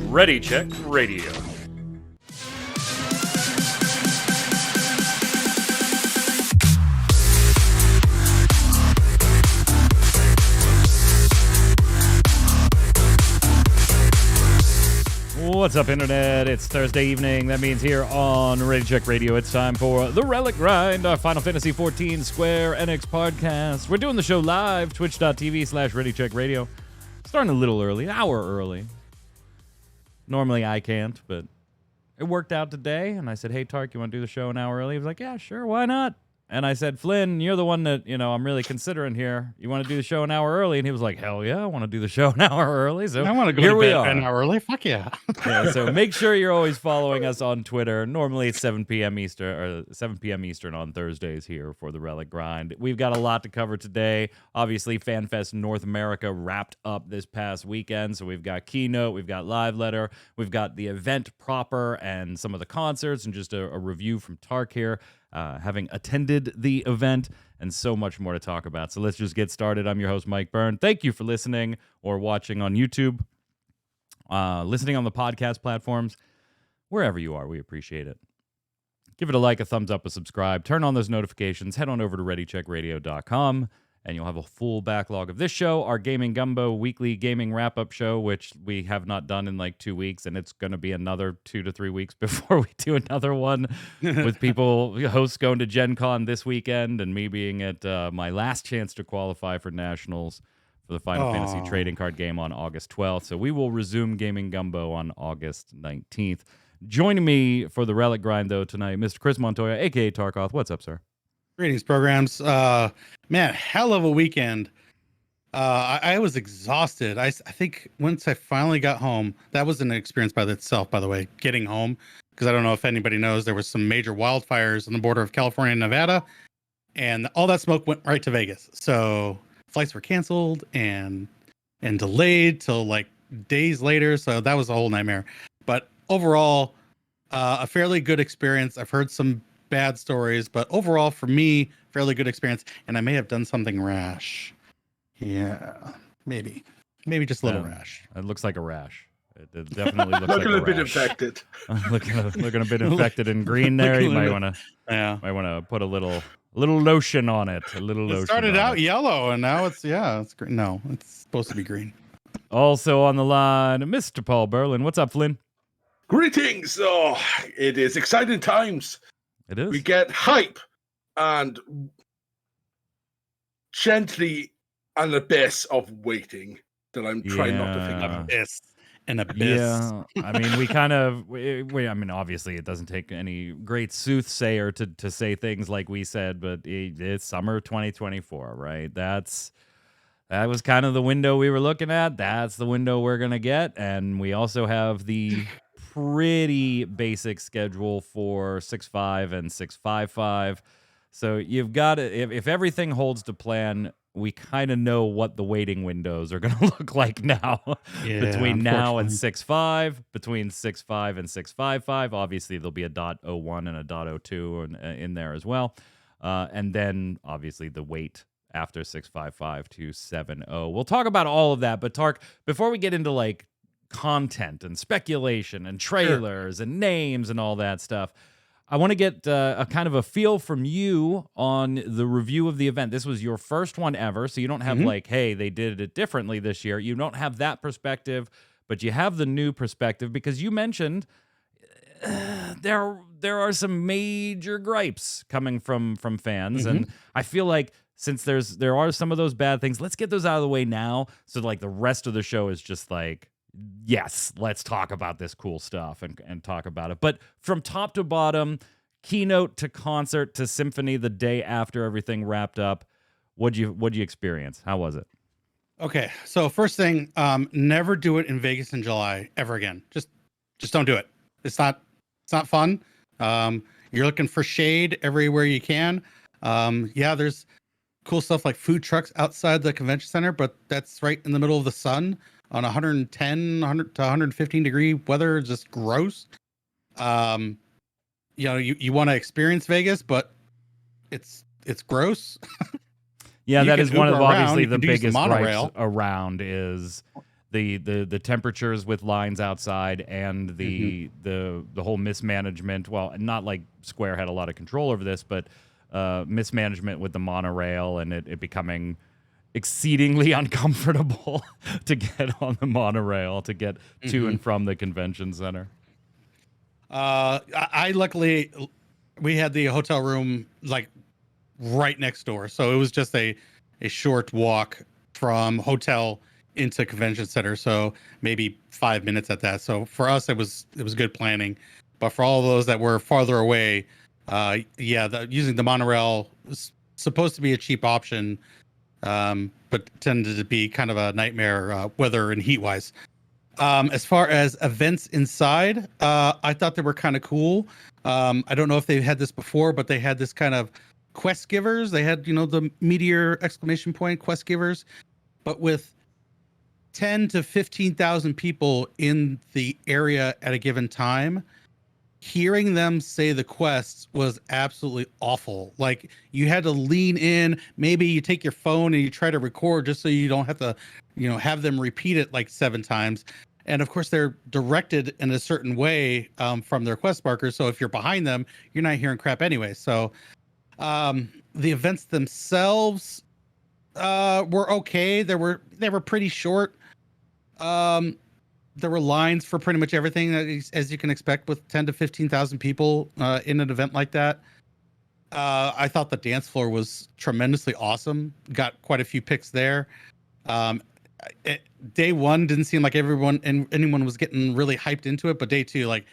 Ready Check Radio. What's up, Internet? It's Thursday evening. That means here on Ready Check Radio, it's time for the Relic Grind, our Final Fantasy XIV Square Enix podcast. We're doing the show live, twitch.tv/ReadyCheckRadio. Starting a little early, an hour early. Normally I can't, but it worked out today. And I said, hey, Tark, you want to do the show an hour early? He was like, yeah, sure, why not? And I said, Flynn, you're the one that, I'm really considering here. You want to do the show an hour early? And he was like, hell yeah, I want to do the show an hour early. So I want to go here to we bed are. an hour early. Fuck yeah. Yeah, so make sure you're always following us on Twitter. Normally it's 7 p.m. Eastern on Thursdays here for the Relic Grind. We've got a lot to cover today. Obviously, FanFest North America wrapped up this past weekend. So we've got Keynote, we've got Live Letter, we've got the event proper and some of the concerts and just a review from Tark here. Having attended the event, and so much more to talk about. So let's just get started. I'm your host, Mike Byrne. Thank you for listening or watching on YouTube, listening on the podcast platforms, wherever you are. We appreciate it. Give it a like, a thumbs up, a subscribe. Turn on those notifications. Head on over to ReadyCheckRadio.com, and you'll have a full backlog of this show, our Gaming Gumbo weekly gaming wrap-up show, which we have not done in like 2 weeks, and it's going to be another 2 to 3 weeks before we do another one with hosts going to Gen Con this weekend, and me being at my last chance to qualify for Nationals for the Final Fantasy trading card game on August 12th. So we will resume Gaming Gumbo on August 19th. Joining me for the Relic Grind, though, tonight, Mr. Chris Montoya, a.k.a. Tarkoth. What's up, sir? Greetings, programs. Man, hell of a weekend. I was exhausted. I think once I finally got home, that was an experience by itself, by the way, getting home. Because I don't know if anybody knows, there was some major wildfires on the border of California and Nevada. And all that smoke went right to Vegas. So flights were canceled and delayed till like days later. So that was a whole nightmare. But overall, a fairly good experience. I've heard some bad stories, but overall for me, fairly good experience. And I may have done something rash. Yeah, maybe just a little rash. It looks like a rash. It definitely looks like a rash. Looking a bit infected. looking a bit infected in green there. You might want to put a little lotion on it. It started out yellow and now it's green. No, it's supposed to be green. Also on the line, Mr. Paul Berlin. What's up, Flynn? Greetings. Oh, it is exciting times. It is. We get hype and gently an abyss of waiting that I'm trying not to think of. An abyss. Yeah, I mean, we kind of, I mean, obviously it doesn't take any great soothsayer to say things like we said, but it's summer 2024, right? That was kind of the window we were looking at. That's the window we're going to get. And we also have the pretty basic schedule for 6.5 and 6.55. So you've got it. If everything holds to plan, we kind of know what the waiting windows are going to look like now. Between now and 6.5, between 6.5 and 6.55. Obviously, there'll be a .01 and a .02 in there as well. And then, obviously, the wait after 6.55 to 7.0. We'll talk about all of that. But, Tark, before we get into, like, content and speculation and trailers and names and all that stuff, I want to get a kind of a feel from you on the review of the event. This was your first one ever, so you don't have like, hey, they did it differently this year. You don't have that perspective, but you have the new perspective because you mentioned there are some major gripes coming from fans, and I feel like since there are some of those bad things, let's get those out of the way now, so like the rest of the show is just like, yes, let's talk about this cool stuff and talk about it. But from top to bottom, keynote to concert to symphony the day after everything wrapped up, what'd you experience? How was it? Okay, so first thing, never do it in Vegas in July ever again. Just don't do it. It's not fun. You're looking for shade everywhere you can. There's cool stuff like food trucks outside the convention center, but that's right in the middle of the sun on 110, 100 to 115 degree weather. Just gross. You want to experience Vegas, but it's gross. Yeah, You that can is one Uber of around, obviously you the can use the biggest gripes monorail. around is the temperatures with lines outside and the whole mismanagement. Well, not like Square had a lot of control over this, but mismanagement with the monorail and it becoming exceedingly uncomfortable to get on the monorail to get to and from the convention center. I luckily we had the hotel room like right next door, so it was just a short walk from hotel into convention center, so maybe 5 minutes at that. So for us it was good planning, but for all those that were farther away, using the monorail was supposed to be a cheap option, but tended to be kind of a nightmare, weather and heat wise. As far as events inside, I thought they were kind of cool. I don't know if they've had this before, but they had this kind of quest givers. They had, the meteor exclamation point quest givers, but with 10 to 15,000 people in the area at a given time. Hearing them say the quests was absolutely awful. Like, you had to lean in. Maybe you take your phone and you try to record just so you don't have to, have them repeat it like 7 times. And of course, they're directed in a certain way from their quest markers. So if you're behind them, you're not hearing crap anyway. So the events themselves were okay. They were pretty short. There were lines for pretty much everything, as you can expect with 10 to 15,000 people in an event like that. I thought the dance floor was tremendously awesome. Got quite a few picks there. Day one didn't seem like anyone was getting really hyped into it, but day two, like,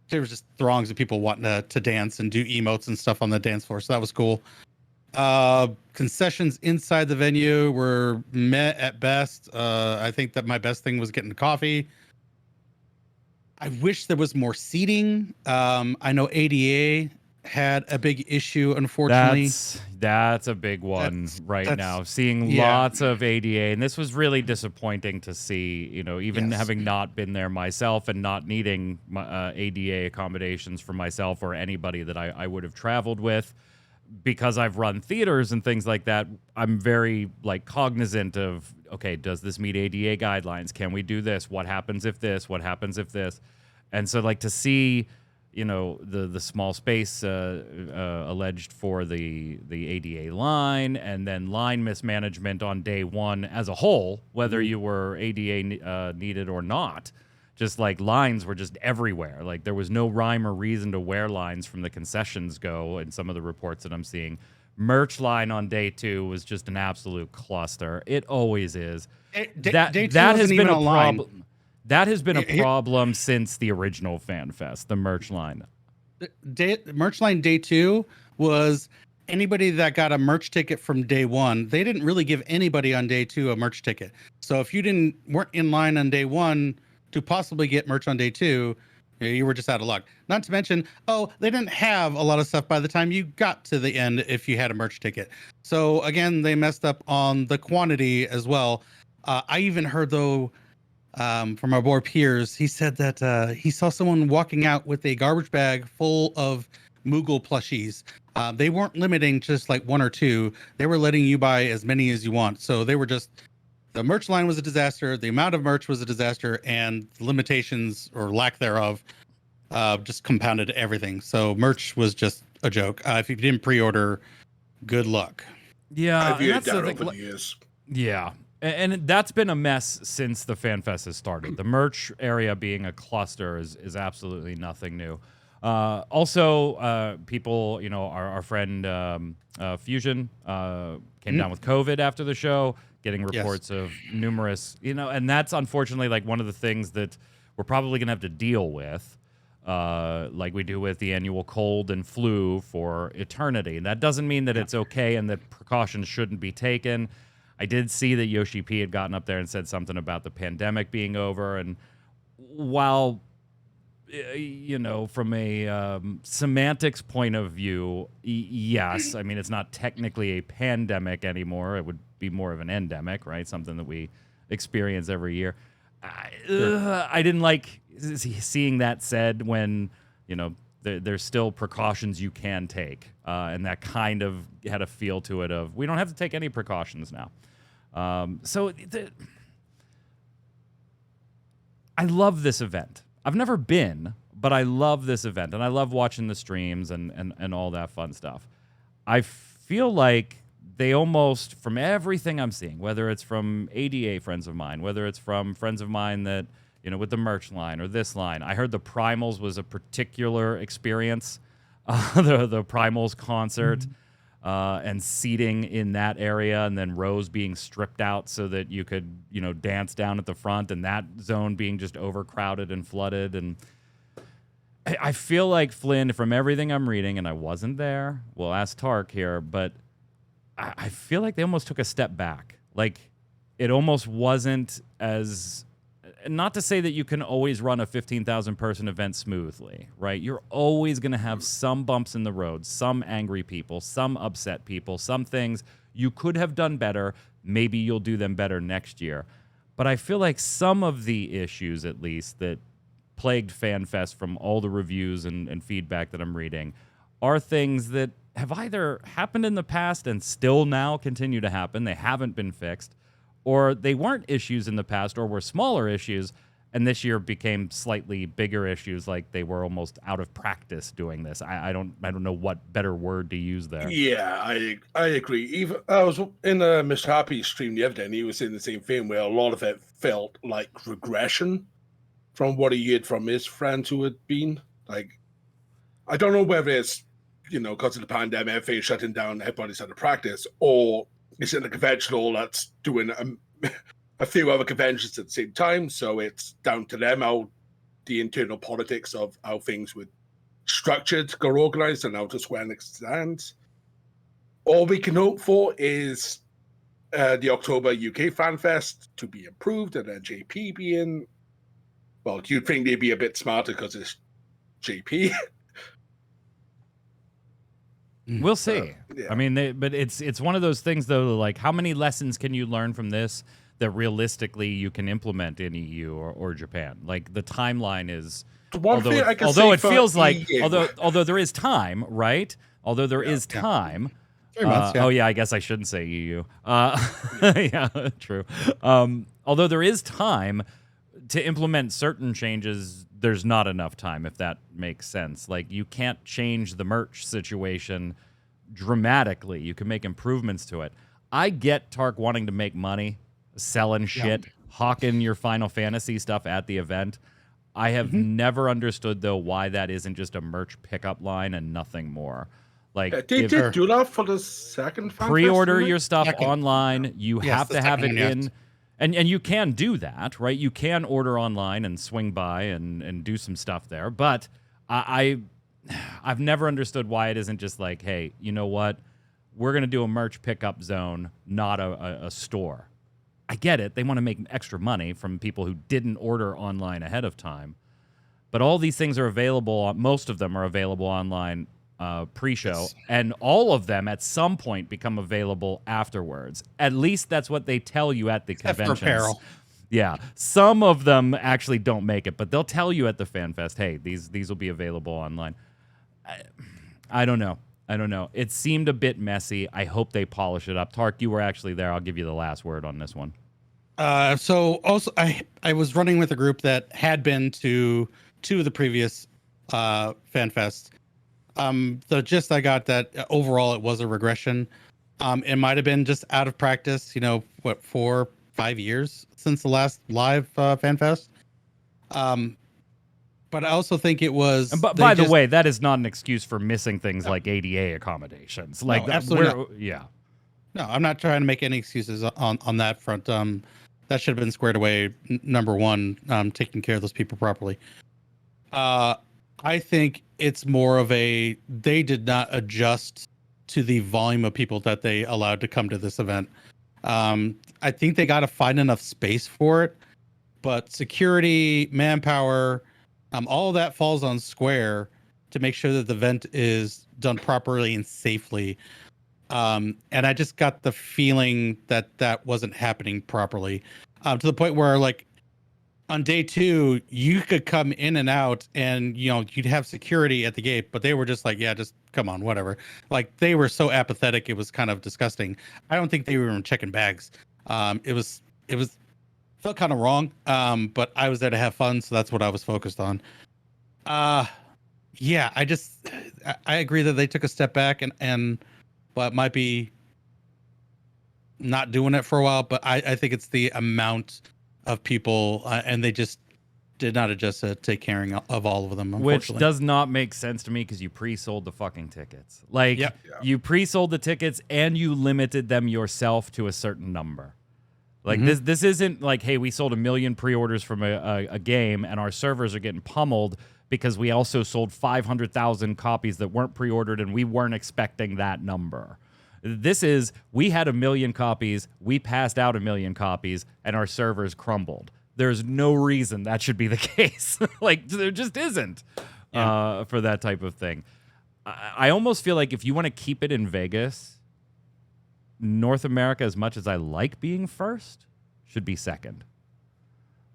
there was just throngs of people wanting to dance and do emotes and stuff on the dance floor. So that was cool. Concessions inside the venue were meh at best. I think that my best thing was getting coffee. I wish there was more seating. I know ADA had a big issue, unfortunately. That's a big one now. Seeing lots of ADA, and this was really disappointing to see. Even having not been there myself and not needing ADA accommodations for myself or anybody that I would have traveled with, because I've run theaters and things like that. I'm very cognizant of, okay, does this meet ADA guidelines? Can we do this? What happens if this? What happens if this? And so to see, the small space alleged for the ADA line, and then line mismanagement on day one as a whole, whether you were ADA needed or not. Just lines were just everywhere. There was no rhyme or reason to where lines from the concessions go in some of the reports that I'm seeing. Merch line on day 2 was just an absolute cluster. It always is. That has been a problem. That has been a problem since the original FanFest, the merch line. Merch line day 2 was anybody that got a merch ticket from day 1. They didn't really give anybody on day 2 a merch ticket. So if you weren't in line on day 1 to possibly get merch on day 2, you were just out of luck. Not to mention, they didn't have a lot of stuff by the time you got to the end if you had a merch ticket. So again, they messed up on the quantity as well. I even heard, though, from our board peers, he said that he saw someone walking out with a garbage bag full of Moogle plushies. They weren't limiting just 1 or 2. They were letting you buy as many as you want. So they were just... The merch line was a disaster. The amount of merch was a disaster, and the limitations or lack thereof just compounded everything. So merch was just a joke. If you didn't pre-order, good luck. Yeah, I've viewed that over the years. Yeah, and that's been a mess since the FanFest has started. The merch area being a cluster is absolutely nothing new. Also, people, our friend Fusion came down with COVID after the show, getting reports of numerous, and that's unfortunately one of the things that we're probably going to have to deal with, like we do with the annual cold and flu for eternity. And that doesn't mean that it's okay and that precautions shouldn't be taken. I did see that Yoshi P had gotten up there and said something about the pandemic being over. And while, from a semantics point of view, yes, I mean, it's not technically a pandemic anymore. It would be more of an endemic, right? Something that we experience every year. I didn't like seeing that said when, there's still precautions you can take, and that kind of had a feel to it of we don't have to take any precautions now. I love this event. I've never been, but I love this event, and I love watching the streams and all that fun stuff. I feel like they almost, from everything I'm seeing, whether it's from ADA friends of mine, whether it's from friends of mine that, you know, with the merch line or this line, I heard the Primals was a particular experience, the Primals concert. And seating in that area, and then rows being stripped out so that you could, you know, dance down at the front, and that zone being just overcrowded and flooded. And I feel like, Flynn, from everything I'm reading, and I wasn't there, we'll ask Tark here, but I feel like they almost took a step back. Like, it almost wasn't as... Not to say that you can always run a 15,000 person event smoothly, right? You're always going to have some bumps in the road, some angry people, some upset people, some things you could have done better. Maybe you'll do them better next year. But I feel like some of the issues, at least, that plagued FanFest from all the reviews and feedback that I'm reading are things that have either happened in the past and still now continue to happen. They haven't been fixed. Or they weren't issues in the past, or were smaller issues, and this year became slightly bigger issues, like they were almost out of practice doing this. I don't know what better word to use there. Yeah, I agree. Even I was in a Mr. Happy stream the other day, and he was saying the same thing, where a lot of it felt like regression from what he heard from his friends who had been. Like, I don't know whether it's, you know, because of the pandemic, everything's shutting down, everybody's out of practice, or it's in a conventional that's doing a few other conventions at the same time, so it's down to them how the internal politics of how things were structured got organized and how to Square Enix stands. All we can hope for is the October UK FanFest to be improved, and then JP being, well, you'd think they'd be a bit smarter because it's JP. We'll see. Yeah. I mean, but it's one of those things, though, like, how many lessons can you learn from this that realistically you can implement in EU or Japan? Like, the timeline is, although it feels like, although there is time, right? Although there is time. 3 months, Oh, yeah, I guess I shouldn't say EU. Yeah, true. Although there is time to implement certain changes, there's not enough time, if that makes sense. Like, you can't change the merch situation dramatically. You can make improvements to it. I get Tark wanting to make money, selling shit, hawking your Final Fantasy stuff at the event. I have never understood, though, why that isn't just a merch pickup line and nothing more. Like, they did do that for the second FanFest, pre-order your stuff online. You Yes, have the to have it second one, in. yes. And you can do that, right? You can order online and swing by and do some stuff there. But I've never understood why it isn't just like, hey, you know what? We're going to do a merch pickup zone, not a store. I get it. They want to make extra money from people who didn't order online ahead of time. But all these things are available. Most of them are available online pre-show, and all of them at some point become available afterwards. At least that's what they tell you at the conventions. apparel. Yeah, some of them actually don't make it, but they'll tell you at the FanFest, hey, these will be available online. I don't know. It seemed a bit messy. I hope they polish it up. Tark, you were actually there. I'll give you the last word on this one. So also, I was running with a group that had been to 2 of the previous FanFests. The gist I got that overall it was a regression. It might have been just out of practice, you know, 4-5 years since the last live FanFest. But I also think it was. But by the way, that is not an excuse for missing things like ADA accommodations. Like, no, absolutely not. Yeah. No, I'm not trying to make any excuses on that front. That should have been squared away. Number one, taking care of those people properly. I think it's more of they did not adjust to the volume of people that they allowed to come to this event. I think they got to find enough space for it, but security, manpower, all of that falls on Square to make sure that the event is done properly and safely. And I just got the feeling that wasn't happening properly, to the point where, like, on day 2, you could come in and out, and you'd have security at the gate, but they were just like, yeah, just come on, whatever. Like, they were so apathetic, it was kind of disgusting. I don't think they were even checking bags. It was felt kind of wrong. But I was there to have fun, so that's what I was focused on. Yeah, I agree that they took a step back, and but might be not doing it for a while, but I think it's the amount of people, and they just did not adjust to take caring of all of them, which does not make sense to me because you pre-sold the fucking tickets. Like, you pre-sold the tickets and you limited them yourself to a certain number. Like, this isn't like, hey, we sold 1 million pre-orders from a game and our servers are getting pummeled because we also sold 500,000 copies that weren't pre-ordered and we weren't expecting that number. This is, we had 1 million copies, we passed out 1 million copies, and our servers crumbled. There's no reason that should be the case. Like, there just isn't for that type of thing. I almost feel like if you want to keep it in Vegas, North America, as much as I like being first, should be second.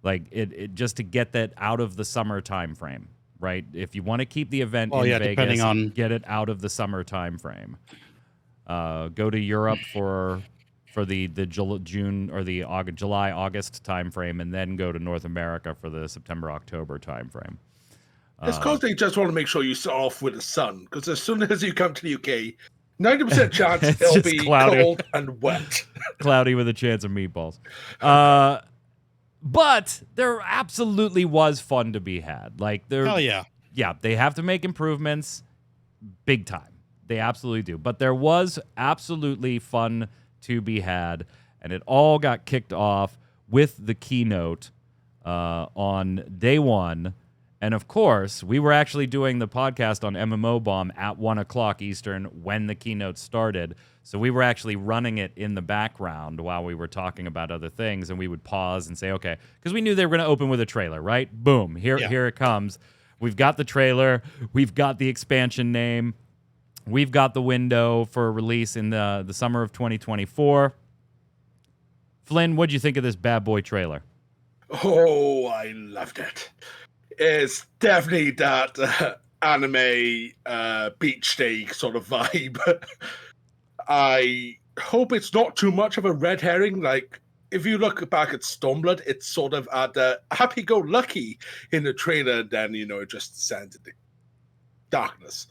Like, it just to get that out of the summer time frame, right? If you want to keep the event in Vegas, get it out of the summer time frame. Go to Europe for the June or the July August time frame, and then go to North America for the September October time frame. It's because they just want to make sure you start off with the sun, because as soon as you come to the UK, 90% chance it'll be cloudy. Cold and wet. Cloudy with a chance of meatballs. But there absolutely was fun to be had. Like, hell yeah. Yeah, they have to make improvements big time. They absolutely do. But there was absolutely fun to be had, and it all got kicked off with the keynote on day 1. And, of course, we were actually doing the podcast on MMO Bomb at 1 o'clock Eastern when the keynote started. So we were actually running it in the background while we were talking about other things, and we would pause and say, okay, because we knew they were going to open with a trailer, right? Boom, here it comes. We've got the trailer. We've got the expansion name. We've got the window for release in the summer of 2024. Flynn, what'd you think of this bad boy trailer? Oh, I loved it. It's definitely that anime beach day sort of vibe. I hope it's not too much of a red herring. Like, if you look back at Stormblood, it's sort of at happy-go-lucky in the trailer, then, it just descends into darkness.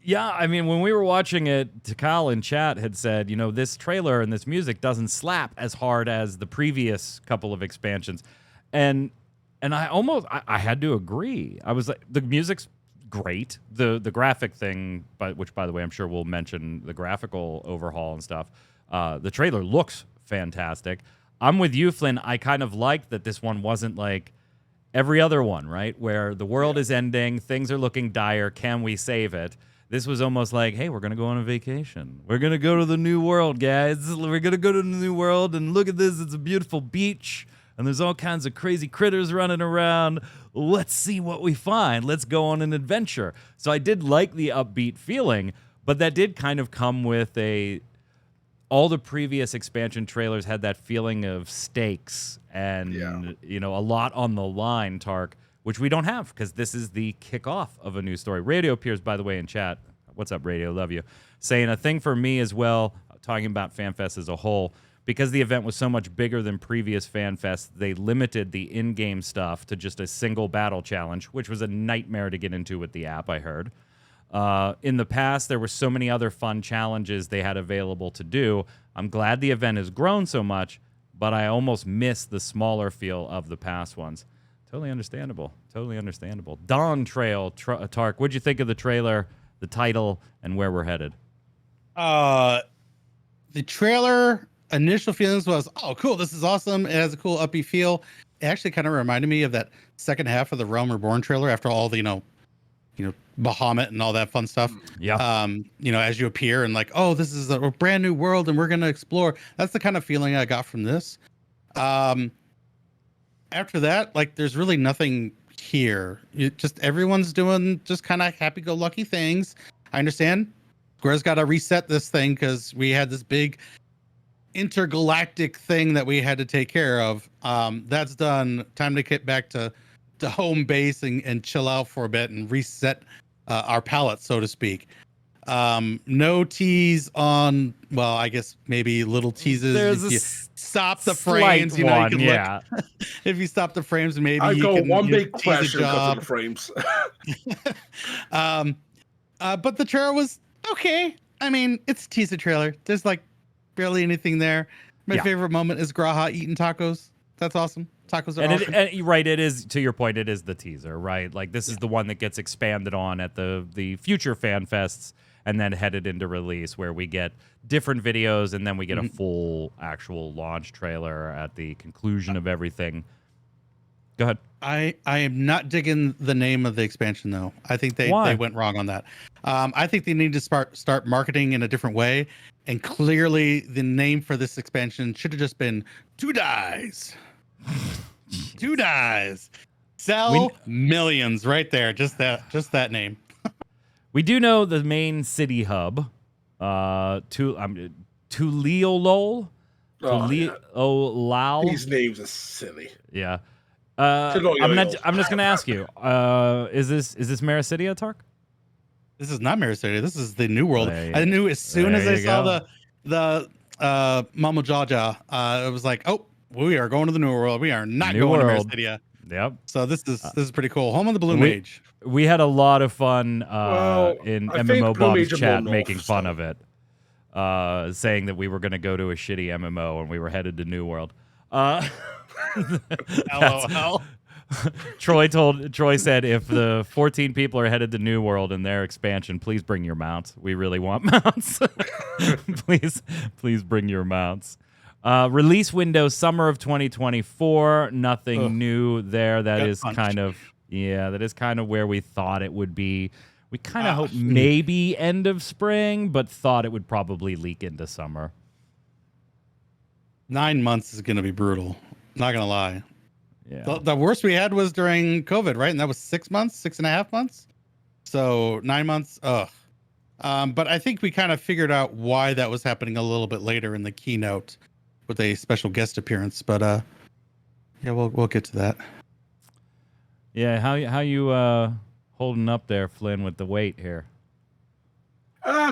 Yeah, I mean, when we were watching it, Takal in chat had said, this trailer and this music doesn't slap as hard as the previous couple of expansions. And I had to agree. I was like, the music's great. The graphic thing, which, by the way, I'm sure we'll mention the graphical overhaul and stuff. The trailer looks fantastic. I'm with you, Flynn. I kind of liked that this one wasn't like every other one, right? Where the world is ending, things are looking dire, can we save it? This was almost like, hey, we're going to go on a vacation. We're going to go to the new world, guys. We're going to go to the new world, and look at this. It's a beautiful beach, and there's all kinds of crazy critters running around. Let's see what we find. Let's go on an adventure. So I did like the upbeat feeling, but that did kind of come with all the previous expansion trailers had that feeling of stakes and, a lot on the line, Tark, which we don't have because this is the kickoff of a new story. Raideo appears, by the way, in chat. What's up, Raideo? Love you. Saying a thing for me as well, talking about FanFest as a whole, because the event was so much bigger than previous FanFests, they limited the in-game stuff to just a single battle challenge, which was a nightmare to get into with the app, I heard. In the past, there were so many other fun challenges they had available to do. I'm glad the event has grown so much, but I almost miss the smaller feel of the past ones. Totally understandable. Totally understandable. DawnTrail, Tark, what'd you think of the trailer, the title, and where we're headed? The trailer, initial feelings was, oh, cool, this is awesome. It has a cool upbeat feel. It actually kind of reminded me of that second half of the Realm Reborn trailer after all the, Bahamut and all that fun stuff. Yeah. As you appear and like, oh, this is a brand new world and we're going to explore. That's the kind of feeling I got from this. After that, like, there's really nothing here. Everyone's doing just kind of happy-go-lucky things. I understand Square's got to reset this thing because we had this big intergalactic thing that we had to take care of. That's done. Time to get back to home base and chill out for a bit and reset our palate, so to speak. No tease on, well, I guess maybe little teases. There's if a you stop the frames, you one, can yeah. look. If you stop the frames, maybe I you got can one you big tease a question because of job. the frames. But the trailer was okay. I mean, it's a teaser trailer. There's like barely anything there. My favorite moment is Graha eating tacos. That's awesome. Tacos are awesome. Right, it is, to your point, it is the teaser, right? Like, this is the one that gets expanded on at the future FanFests and then headed into release, where we get different videos and then we get a full actual launch trailer at the conclusion of everything. Go ahead. I am not digging the name of the expansion, though. I think they went wrong on that. I think they need to start marketing in a different way. And clearly, the name for this expansion should have just been Two Dies. Two Dies. Sell millions right there. Just that name. We do know the main city hub, Tuliolol. Tuliolol. These names are silly. Yeah. I'm just gonna ask you. Is this Mericidia, Tark? This is not Mericidia. This is the New World. I knew as soon as I saw the Mama Jaja, it was like, oh, we are going to the New World. We are not going to Mericidia. Yep. So this is pretty cool. Home of the Blue Mage. We had a lot of fun in MMO Bomb's chat making fun of it, saying that we were going to go to a shitty MMO and we were headed to New World. LOL. Troy said, if the 14 people are headed to New World in their expansion, please bring your mounts. We really want mounts. please bring your mounts. Release window summer of 2024. Nothing new there. That is kind of where we thought it would be. We kind of hoped maybe end of spring, but thought it would probably leak into summer. 9 months is going to be brutal. Not going to lie. Yeah. The worst we had was during COVID, right? And that was 6 months, 6.5 months. So 9 months. Ugh. But I think we kind of figured out why that was happening a little bit later in the keynote with a special guest appearance. But yeah, we'll get to that. Yeah, how you holding up there, Flynn, with the weight here?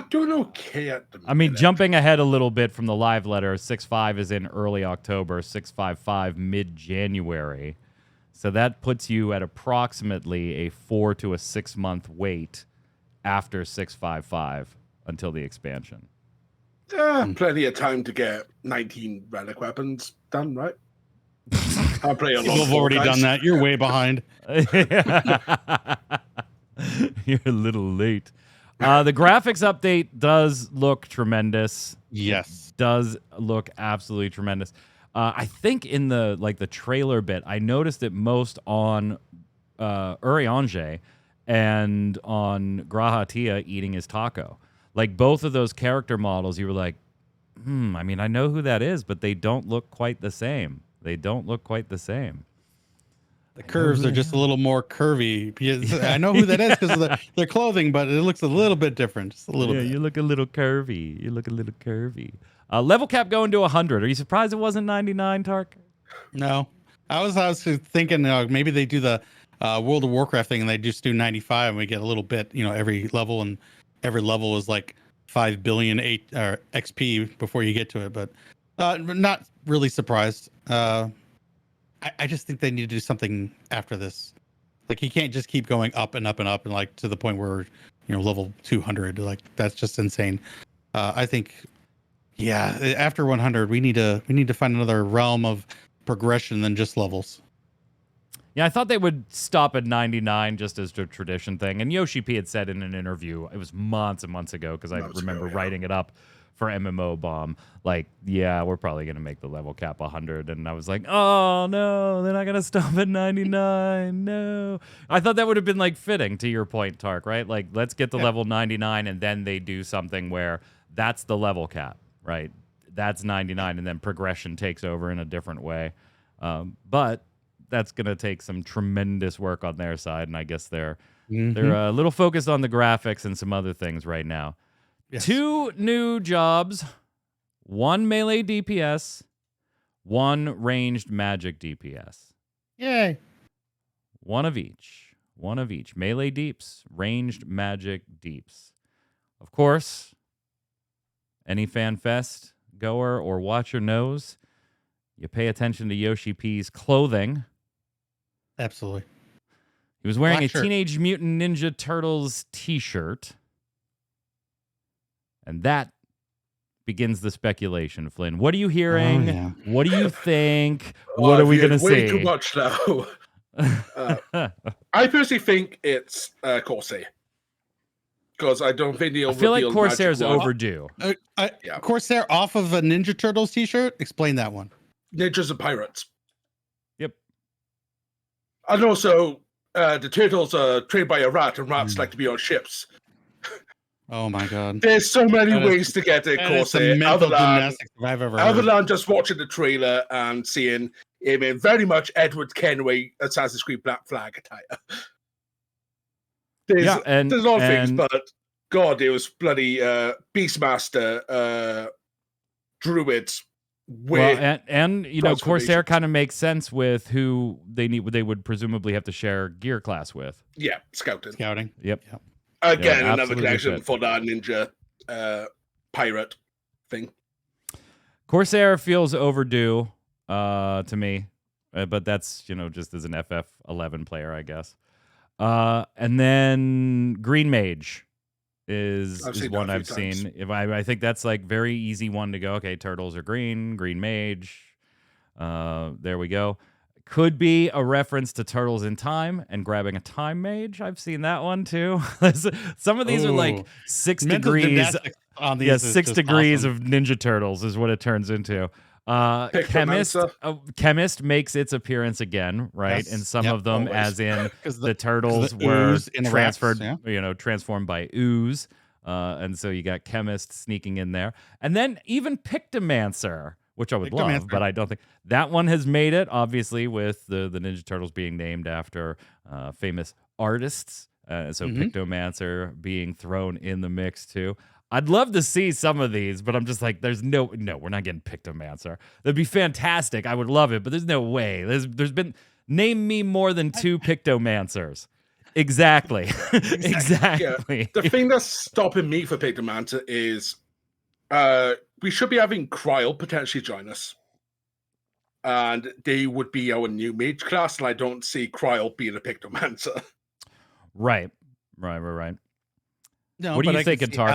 Doing okay at the minute. I mean, jumping ahead a little bit from the live letter, 6.5 is in early October, 6.55 mid-January. So that puts you at approximately a 4 to 6 month wait after 6.55 until the expansion. Plenty of time to get 19 relic weapons done, right? I'll play a lot. You've already done that. You're way behind. You're a little late. The graphics update does look tremendous. Yes. Does look absolutely tremendous. I think in the trailer bit, I noticed it most on Urianger and on Grahatia eating his taco. Like, both of those character models, you were like, I mean, I know who that is, but they don't look quite the same. The curves are just a little more curvy. I know who that is because of their clothing, but it looks a little bit different. Just a little bit. You look a little curvy. Level cap going to 100. Are you surprised it wasn't 99, Tark? No. I was thinking maybe they do the World of Warcraft thing and they just do 95 and we get a little bit, every level, and every level is like 5 billion XP before you get to it. But not really surprised. I just think they need to do something after this. Like, you can't just keep going up and up and up and like to the point where level 200. Like, that's just insane. I think, after 100, we need to find another realm of progression than just levels. Yeah, I thought they would stop at 99 just as a tradition thing. And Yoshi P had said in an interview, it was months and months ago, because I remember writing it up for MMO Bomb, like, we're probably going to make the level cap 100. And I was like, oh, no, they're not going to stop at 99. No. I thought that would have been, like, fitting to your point, Tark, right? Like, let's get the level 99, and then they do something where that's the level cap, right? That's 99, and then progression takes over in a different way. But that's going to take some tremendous work on their side, and I guess they're a little focused on the graphics and some other things right now. Yes. 2 new jobs 1 melee DPS, 1 ranged magic DPS. Yay. One of each. One of each. Melee deeps, ranged magic deeps. Of course, any FanFest goer or watcher knows you pay attention to Yoshi P's clothing. Absolutely. He was wearing Black a shirt. Teenage Mutant Ninja Turtles t-shirt. And that begins the speculation, Flynn. What are you hearing? Oh, yeah. What do you think? What are we going to Way see? too much now. I personally think it's Corsair. Because I don't think they'll I feel like reveal Corsair's Magic Wand. overdue. Yeah. Corsair off of a Ninja Turtles t-shirt? Explain that one. Ninjas and pirates. Yep. And also, the turtles are trained by a rat, and rats like to be on ships. Oh my god. There's so many That is- ways to get it, That is some Corsair. mental Other than, gymnastics I've ever heard. just watching the trailer and seeing him in very much Edward Kenway Assassin's Creed Black Flag attire. There's a lot of things, but God, it was bloody Beastmaster, Druids. Well, and you know, Corsair transformations. kind of makes sense with who they would presumably have to share gear class with. Yeah, scouting. Scouting. Yep. Again, Yeah, another absolutely connection fit. for that ninja pirate thing. Corsair feels overdue to me, but that's, you know, just as an FF11 player, I guess. And then Green Mage is I've seen one that a I've few times. seen. If I think that's like very easy one to go. Okay, turtles are green Mage. There we go. Could be a reference to Turtles in Time and grabbing a Time Mage. I've seen that one too. Some of these are like Ooh. 6 Mental degrees. gymnastics on these Yeah, is 6 just degrees awesome. of Ninja Turtles is what it turns into. Chemist makes its appearance again, right? Yes. And some Yep, of them, always. as in 'Cause the turtles the were ooze interacts, transferred, yeah. you know, transformed by ooze. And so you got Chemist sneaking in there. And then even Pictomancer, which I would love, Pictomancer. but I don't think that one has made it, obviously, with the Ninja Turtles being named after famous artists. So Pictomancer being thrown in the mix too. I'd love to see some of these, but I'm just like, there's no, we're not getting Pictomancer. That'd be fantastic. I would love it, but there's no way. There's been, name me more than 2 Pictomancers. Exactly. Exactly. Yeah. The thing that's stopping me for Pictomancer is we should be having Cryle potentially join us. And they would be our new mage class, and I don't see Cryle being a Pictomancer. Right. No, What do but you I think, can see Tark?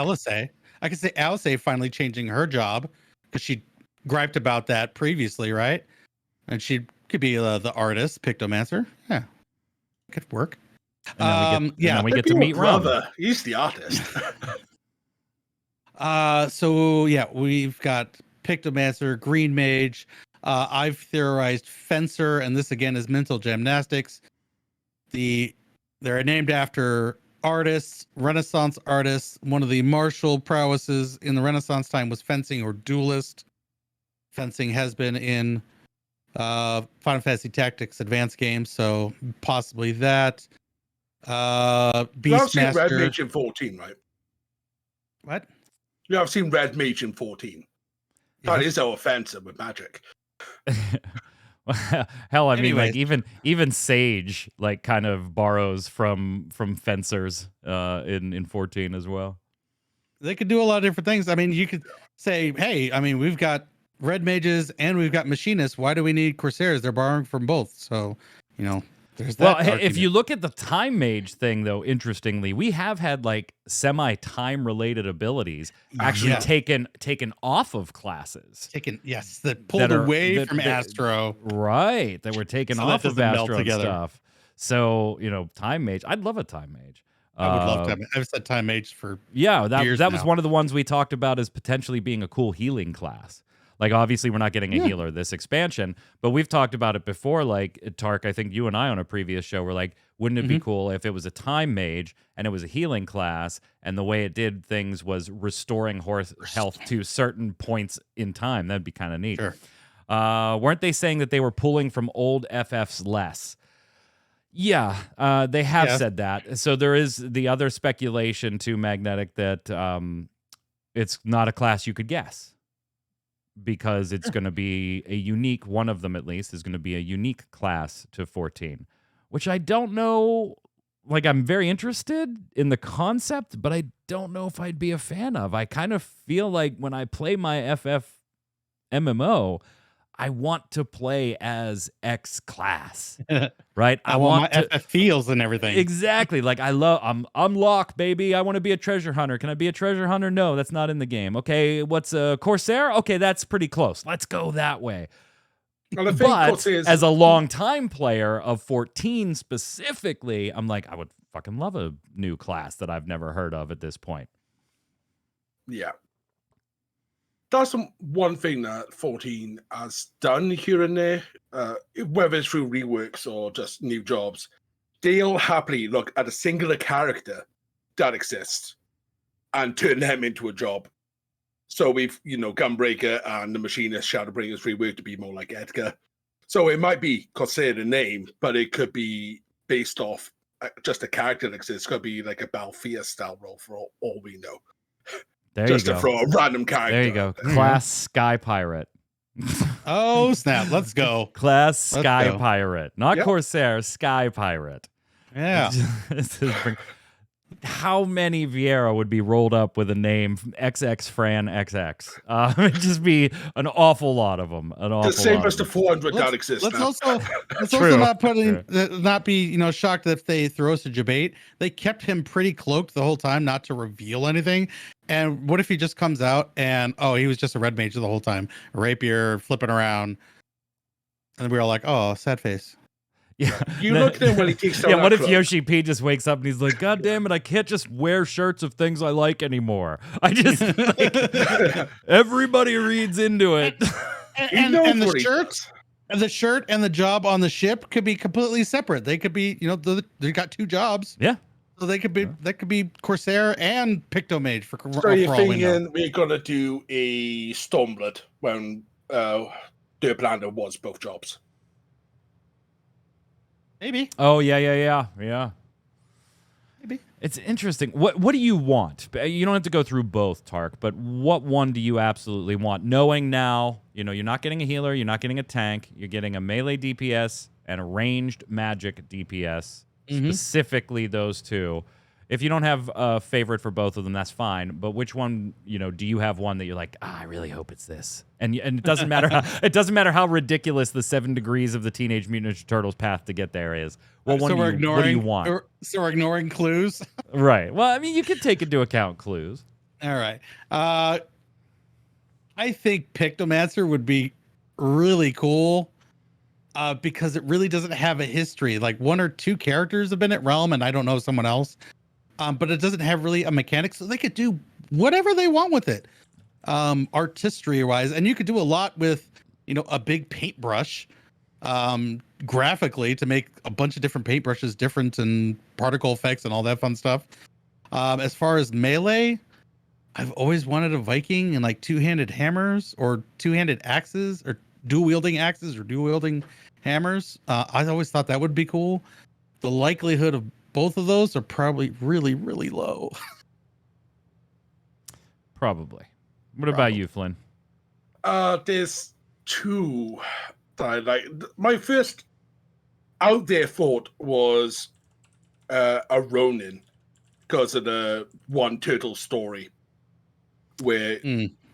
I could say Alice finally changing her job because she griped about that previously, right? And she could be the artist, Pictomancer. Yeah, could work. And then we get That'd to be meet my Rum. brother. He's the artist. So yeah, we've got Pictomancer, Green Mage. I've theorized Fencer, and this again is mental gymnastics. They're named after artists, Renaissance artists. One of the martial prowesses in the Renaissance time was fencing or duelist. Fencing has been in Final Fantasy Tactics advanced games, so possibly that. I've seen Red Beastmaster. Mage in 14, right? What? Yeah, I've seen Red Mage in 14. That Yes. is our offensive with magic. Hell, I mean, Anyways. like even Sage like kind of borrows from fencers in 14 as well. They could do a lot of different things. I mean, you could say, hey, I mean, we've got red mages and we've got machinists. Why do we need corsairs? They're borrowing from both. So, you know, there's that. Well, if argument. you look at the time mage thing, though, interestingly, we have had like semi-time related abilities actually Yeah. taken off of classes. that pulled away from Astro. Right, that were taken So that off of doesn't melt Astro and together. stuff. So, you know, time mage, I'd love a time mage. I would love to have. I've said time mage for Yeah, that years was now. one of the ones we talked about as potentially being a cool healing class. Like, obviously, we're not getting a healer this expansion, but we've talked about it before. Like, Tark, I think you and I on a previous show were like, wouldn't it be cool if it was a time mage and it was a healing class, and the way it did things was restoring health to certain points in time? That'd be kind of neat. Sure. Weren't they saying that they were pulling from old FFs less? Yeah, they have said that. So there is the other speculation to Magnetic that it's not a class you could guess. because it's going to be a unique, one of them at least, is going to be a unique class to 14, which I don't know. Like, I'm very interested in the concept, but I don't know if I'd be a fan of. I kind of feel like when I play my FF MMO, I want to play as X class, right? I want my FF feels and everything. Exactly. Like, I'm Locke, baby. I want to be a treasure hunter. Can I be a treasure hunter? No, that's not in the game. Okay, what's a Corsair? Okay, that's pretty close. Let's go that way. Well, I think But Corsairs, as a long-time player of 14 specifically, I'm like, I would fucking love a new class that I've never heard of at this point. yeah. That's one thing that 14 has done here and there, whether it's through reworks or just new jobs. They'll happily look at a singular character that exists and turn them into a job. So we've, Gunbreaker and the Machinist Shadowbringers reworked to be more like Edgar. So it might be considered a name, but it could be based off just a character that exists. It could be like a Balfia style role for all we know. There Just you to go. throw a random character. There you go. Class Sky Pirate. Oh, snap. Let's go. Class Sky go. Pirate. Not Corsair, Sky Pirate. Yeah. How many Vieira would be rolled up with a name from XX Fran XX? It'd just be an awful lot of them. The same as the 400 that exists. Let's now. also True. not be shocked if they throw us a debate. They kept him pretty cloaked the whole time, not to reveal anything. And what if he just comes out and he was just a red mage the whole time, a rapier flipping around, and we're all like, oh, sad face. Yeah, you look at him when he takes down. Yeah, what if cloak. Yoshi P just wakes up and he's like, God damn it, I can't just wear shirts of things I like anymore. I just everybody reads into it. and the shirt and the job on the ship could be completely separate. They could be, they got two jobs. Yeah. So they could be that could be Corsair and Pictomage for So you're all we know. thinking we're gonna do a Stormblood when Derplander was both jobs. Maybe. Oh yeah. Maybe. It's interesting. What do you want? You don't have to go through both, Tark, but what one do you absolutely want? Knowing now, you're not getting a healer, you're not getting a tank, you're getting a melee DPS and a ranged magic DPS, specifically those two. If you don't have a favorite for both of them, that's fine. But which one, do you have one that you're like, I really hope it's this? And it doesn't matter how ridiculous the 7 degrees of the Teenage Mutant Ninja Turtles path to get there is. What do you want? So we're ignoring clues. Right. Well, I mean, you could take into account clues. All right. I think Pictomancer would be really cool. Because it really doesn't have a history. Like 1 or 2 characters have been at Realm, and I don't know someone else. But it doesn't have really a mechanic, so they could do whatever they want with it, artistry wise. And you could do a lot with, a big paintbrush, graphically to make a bunch of different paintbrushes different and particle effects and all that fun stuff. As far as melee, I've always wanted a Viking and like 2-handed hammers or 2-handed axes or dual wielding axes or dual wielding hammers. I always thought that would be cool. The likelihood of both of those are probably really, really low. Probably. What about you, Flynn? There's 2 that I like. My first out there thought was a Ronin because of the one turtle story where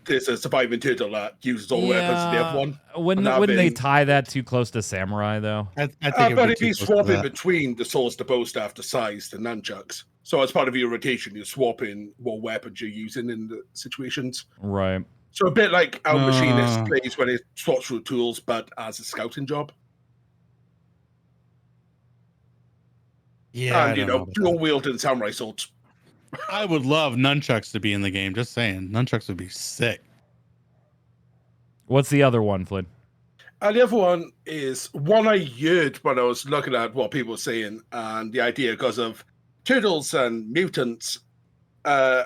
there's a surviving turtle that uses all the weapons of the other one. Wouldn't they tie that too close to samurai, though? I think but it'd be swapping between the swords, the bow staff, the scythes, the nunchucks. So as part of your rotation, you're swapping what weapons you're using in the situations. Right. So a bit like our Machinist plays when it swaps through tools, but as a scouting job. Yeah, and dual wielding samurai swords. I would love nunchucks to be in the game. Just saying, nunchucks would be sick. What's the other one, Flynn? And the other one is one I heard when I was looking at what people were saying, and the idea because of turtles and mutants, a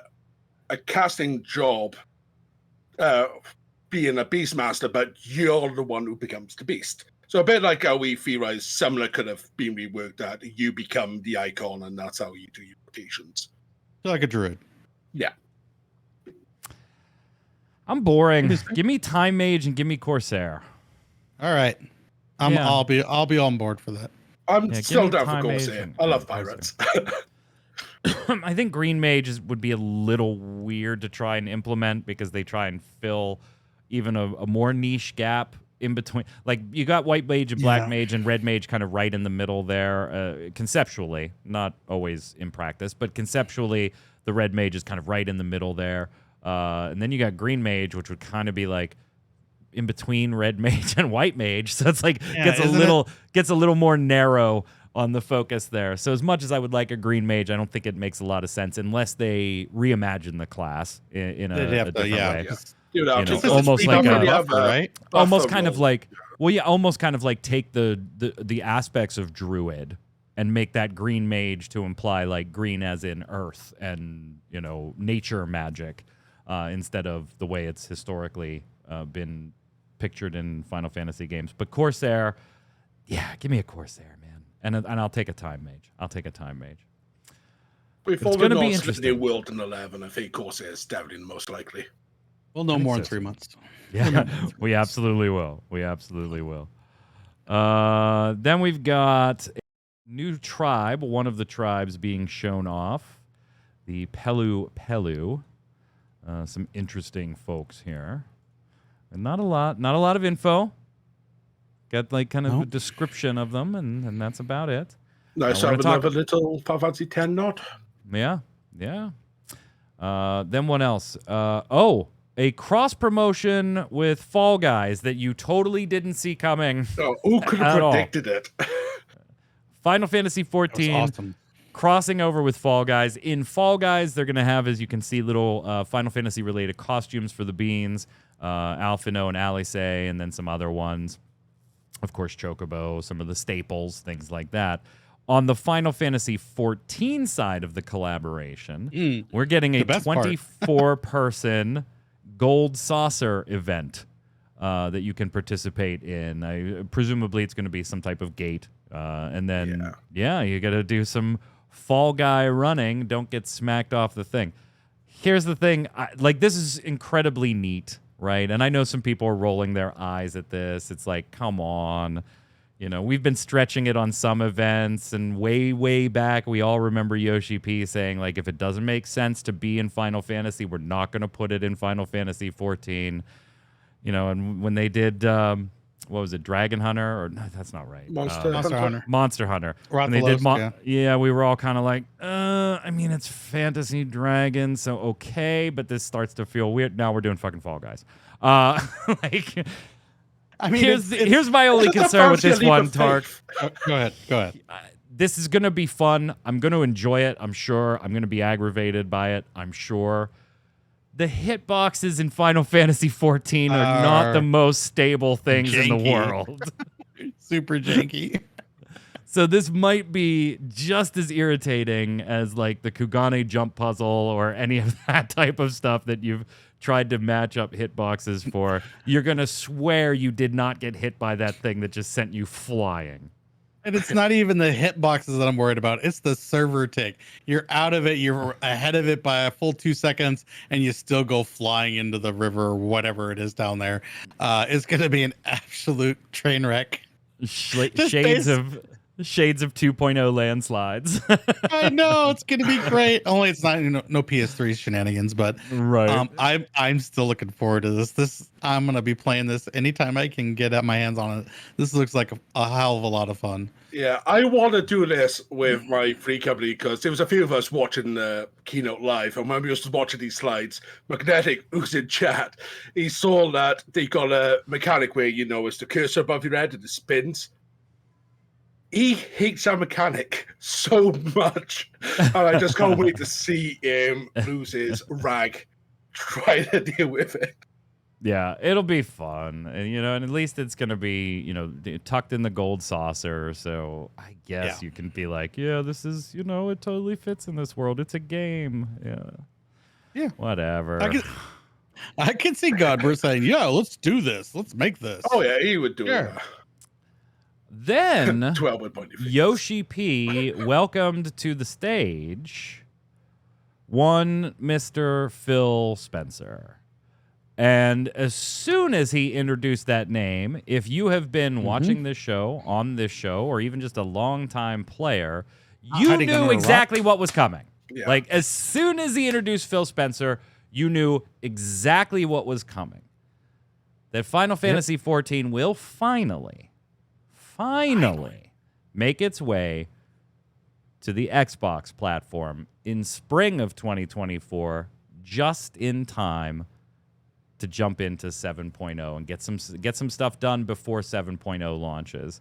casting job, being a beastmaster, but you're the one who becomes the beast. So a bit like how we theorize Summoner could have been reworked, that you become the icon, and that's how you do your rotations. Like a druid. Yeah. I'm boring. Give me Time Mage and give me Corsair. All right. I'll be on board for that. I'm Yeah, still give me down for Time Mage Corsair. and- I love yeah, pirates. I think Green Mage would be a little weird to try and implement because they try and fill even a more niche gap in between. Like, you got White Mage and Black Mage and Red Mage kind of right in the middle there, conceptually, not always in practice, but conceptually, the Red Mage is kind of right in the middle there. And then you got Green Mage, which would kind of be like in between Red Mage and White Mage. So it's like gets a little more narrow on the focus there. So as much as I would like a Green Mage, I don't think it makes a lot of sense unless they reimagine the class in a different way. Yeah. You know, almost like a buffer, right? Almost kind of like, well, yeah, almost kind of like take the aspects of Druid and make that Green Mage to imply like green as in earth and, you know, nature magic, instead of the way it's historically been pictured in Final Fantasy games. But Corsair, yeah, give me a Corsair, man. And I'll take a Time Mage. Before It's the gonna be Norse interesting. New World in 11, I think Corsair is definitely the most likely. We'll know more in 3 months. Yeah, we absolutely will. Then we've got a new tribe, one of the tribes being shown off, the Pelu. Some interesting folks here. And not a lot of info. Got like kind of a description of them, and that's about it. Nice to have another little Final Fantasy X nod. Yeah. Then what else? A cross promotion with Fall Guys that you totally didn't see coming. Oh, who could have predicted it? Final Fantasy XIV Awesome. crossing over with Fall Guys. In Fall Guys, they're going to have, as you can see, little Final Fantasy related costumes for the beans, Alphino and Alice, and then some other ones. Of course, Chocobo, some of the staples, things like that. On the Final Fantasy XIV side of the collaboration, we're getting a 24-person gold saucer event that you can participate in. Presumably, it's going to be some type of gate. And then, you got to do some Fall Guy running. Don't get smacked off the thing. Here's the thing. This is incredibly neat, right? And I know some people are rolling their eyes at this. It's like, come on. You know, we've been stretching it on some events, and way back, we all remember Yoshi P saying, like, if it doesn't make sense to be in Final Fantasy, we're not going to put it in Final Fantasy XIV. You know, and when they did, what was it, Dragon Hunter? Or no, that's not right. Monster Hunter. Monster Hunter. When they did, we were all kind of like, I mean, it's Fantasy Dragon, so okay, but this starts to feel weird. Now we're doing fucking Fall Guys. I mean, here's my only concern with this one, Tark. Go ahead. This is going to be fun. I'm going to enjoy it, I'm sure. I'm going to be aggravated by it, I'm sure. The hitboxes in Final Fantasy XIV are not the most stable things in the world. Super janky. So this might be just as irritating as like the Kugane jump puzzle or any of that type of stuff that you've tried to match up hitboxes for. You're going to swear you did not get hit by that thing that just sent you flying. And it's not even the hitboxes that I'm worried about. It's the server tick. You're out of it. You're ahead of it by a full 2 seconds, and you still go flying into the river or whatever it is down there. It's going to be an absolute train wreck. Shades of 2.0 landslides. I know it's gonna be great. Only it's not no PS3 shenanigans, but right. I'm still looking forward to this. I'm gonna be playing this anytime I can get my hands on it. This looks like a hell of a lot of fun. Yeah, I want to do this with my free company because there was a few of us watching the keynote live, and when we was watching these slides, Magnetic, who's in chat, he saw that they got a mechanic where it's the cursor above your head and it spins. He hates our mechanic so much, and I just can't wait to see him lose his rag trying to deal with it. Yeah, it'll be fun, and at least it's gonna be tucked in the gold saucer. So I guess you can be like, this is it totally fits in this world. It's a game. Yeah, whatever. I can see Godbert saying, let's do this. Let's make this. Oh yeah, he would do it. Then Yoshi P welcomed to the stage one Mr. Phil Spencer. And as soon as he introduced that name, if you have been watching this show, on this show, or even just a long-time player, you knew exactly what was coming. Yeah. Like, as soon as he introduced Phil Spencer, you knew exactly what was coming. That Final Fantasy XIV will finally make its way to the Xbox platform in spring of 2024, just in time to jump into 7.0 and get some stuff done before 7.0 launches,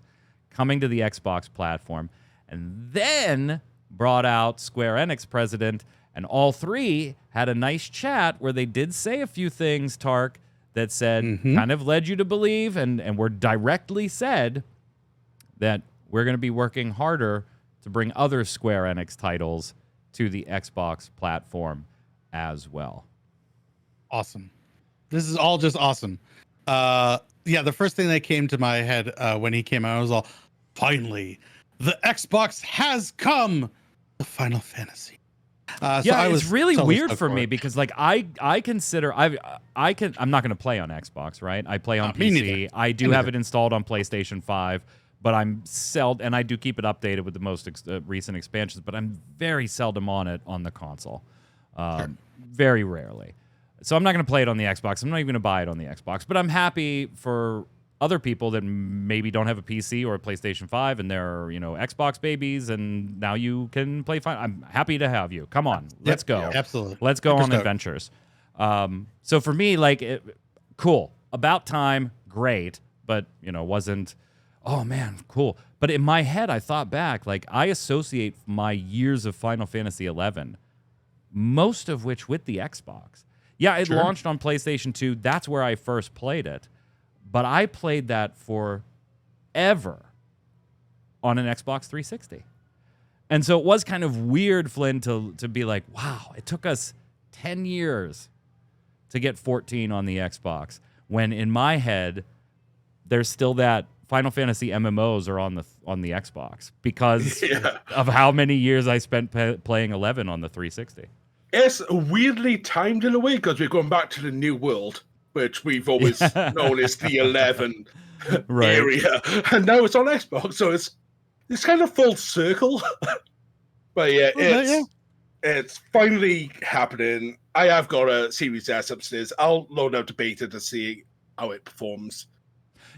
coming to the Xbox platform, and then brought out Square Enix president, and all three had a nice chat where they did say a few things, Tark, that said, kind of led you to believe, and were directly said that we're going to be working harder to bring other Square Enix titles to the Xbox platform as well. Awesome. This is all just awesome. The first thing that came to my head when he came out, I was all, finally, the Xbox has come to Final Fantasy. It's really weird for me because, like, I consider I'm not going to play on Xbox, right? I play on PC. I do have it installed on PlayStation 5, but I'm and I do keep it updated with the most recent expansions, but I'm very seldom on it on the console. Very rarely. So I'm not going to play it on the Xbox. I'm not even going to buy it on the Xbox. But I'm happy for other people that maybe don't have a PC or a PlayStation 5 and they're, Xbox babies, and now you can play fine. I'm happy to have you. Come on. Let's go. Yeah, absolutely. Let's go on adventures. So for me, cool. About time, great. But, wasn't, oh, man, cool. But in my head, I thought back, I associate my years of Final Fantasy XI, most of which with the Xbox. Yeah, it launched on PlayStation 2. That's where I first played it. But I played that forever on an Xbox 360. And so it was kind of weird, Flynn, to be like, wow, it took us 10 years to get 14 on the Xbox. When in my head, there's still that Final Fantasy MMOs are on the Xbox because of how many years I spent playing 11 on the 360. It's weirdly timed in a way because we're going back to the New World, which we've always known as the 11 area, and now it's on Xbox, so it's kind of full circle. But it's finally happening. I have got a Series S upstairs. I'll load out the beta to see how it performs.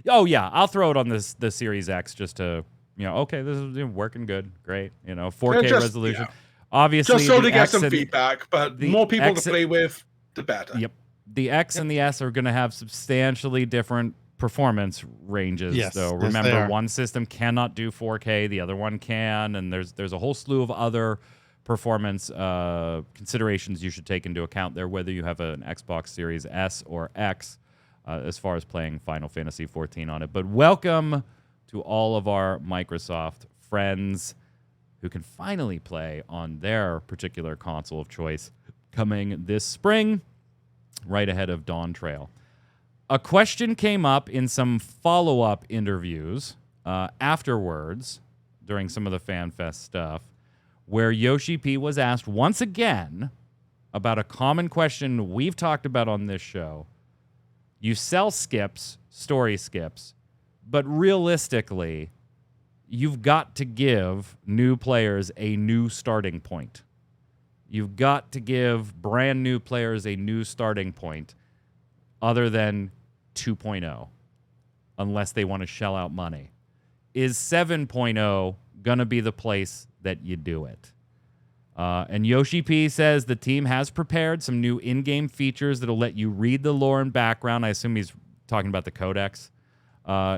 Oh yeah, I'll throw it on the Series X just to okay, this is working good, great, 4K resolution. Yeah. Obviously, just so to get some feedback, but more people to play with, the better. Yep. The X and the S are going to have substantially different performance ranges. Yes, so remember, one system cannot do 4K, the other one can, and there's a whole slew of other performance considerations you should take into account there, whether you have an Xbox Series S or X, as far as playing Final Fantasy XIV on it. But welcome to all of our Microsoft friends who can finally play on their particular console of choice coming this spring, right ahead of DawnTrail. A question came up in some follow-up interviews afterwards during some of the FanFest stuff where Yoshi P was asked once again about a common question we've talked about on this show. You sell skips, story skips, but realistically, you've got to give new players a new starting point. You've got to give brand new players a new starting point other than 2.0, unless they want to shell out money. Is 7.0 going to be the place that you do it? And Yoshi P says the team has prepared some new in-game features that'll let you read the lore and background. I assume he's talking about the codex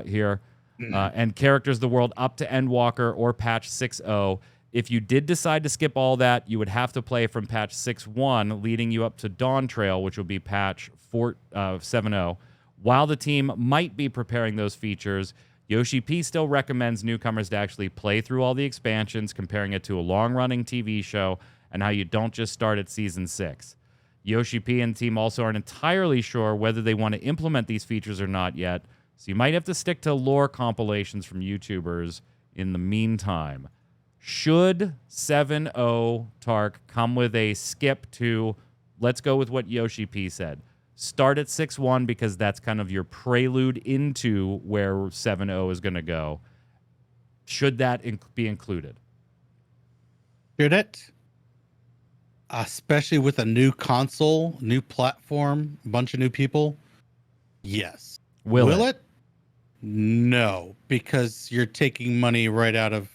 here. And characters of the world up to Endwalker or patch 6.0. If you did decide to skip all that, you would have to play from patch 6.1, leading you up to DawnTrail, which will be patch 7.0. While the team might be preparing those features, Yoshi P still recommends newcomers to actually play through all the expansions, comparing it to a long-running TV show and how you don't just start at Season 6. Yoshi P and the team also aren't entirely sure whether they want to implement these features or not yet, so you might have to stick to lore compilations from YouTubers in the meantime. Should 7.0 Tark come with a skip to, let's go with what Yoshi P said, Start at 6.1 because that's kind of your prelude into where 7.0 is going to go. Should that be included? Should it? Especially with a new console, new platform, a bunch of new people? Yes. Will it? No, because you're taking money right out of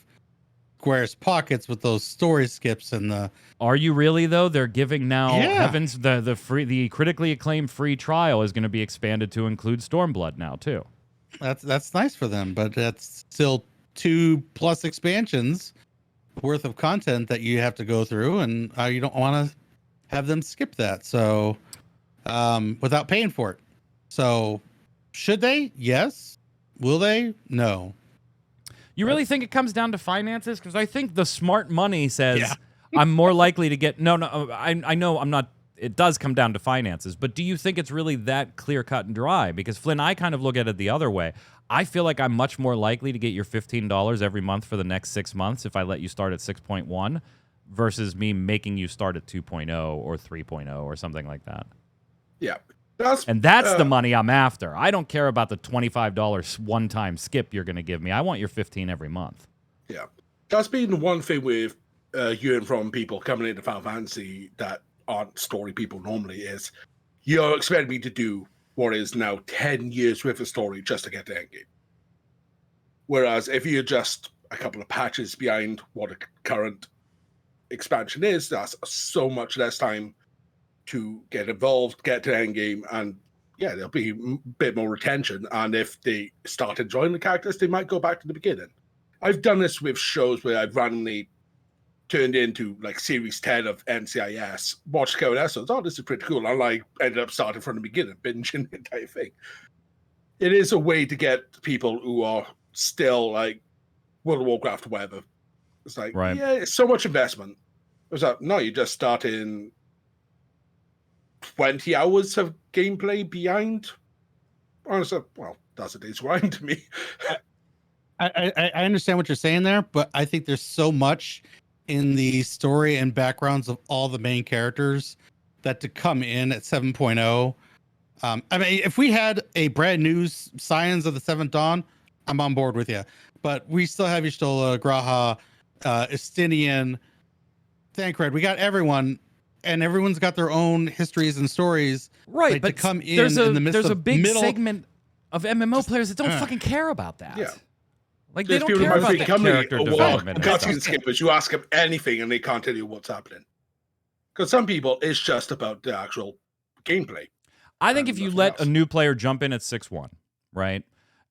Square's pockets with those story skips and the. Are you really though? They're giving now heavens the critically acclaimed free trial is going to be expanded to include Stormblood now too. That's nice for them, but that's still 2+ expansions worth of content that you have to go through, and you don't want to have them skip that. So, without paying for it. So, should they? Yes. Will they? No. You really think it comes down to finances? Because I think the smart money says I'm more likely to get. No. I know I'm not. It does come down to finances, but do you think it's really that clear cut and dry? Because Flynn, I kind of look at it the other way. I feel like I'm much more likely to get your $15 every month for the next 6 months if I let you start at 6.1 versus me making you start at 2.0 or 3.0 or something like that. Yeah. That's the money I'm after. I don't care about the $25 one-time skip you're going to give me. I want your $15 every month. Yeah. That's been the one thing with hearing from people coming into Final Fantasy that aren't story people normally is you're expecting me to do what is now 10 years worth of story just to get to endgame. Whereas if you're just a couple of patches behind what a current expansion is, that's so much less time to get involved, get to endgame, and there'll be a bit more retention. And if they start enjoying the characters, they might go back to the beginning. I've done this with shows where I've randomly turned into like series 10 of NCIS, watched a couple episodes. Oh, this is pretty cool. And I ended up starting from the beginning, binging the entire thing. It is a way to get people who are still like World of Warcraft or whatever. It's like, it's so much investment. It's like, no, you just start in 20 hours of gameplay behind. Honestly, well, that's a day's grind to me. I understand what you're saying there, but I think there's so much in the story and backgrounds of all the main characters that to come in at 7.0. I mean, if we had a brand new Scions of the Seventh Dawn, I'm on board with you. But we still have Y'shtola, Graha, Estinian, Thancred. We got everyone, and everyone's got their own histories and stories. Right, but to come in the midst there's of a big middle segment of MMO players that don't fucking care about that. Yeah. Like, they don't care about the character development. Cutscene skippers, you ask them anything and they can't tell you what's happening. Because some people, it's just about the actual gameplay. I think if you let a new player jump in at 6.1, right,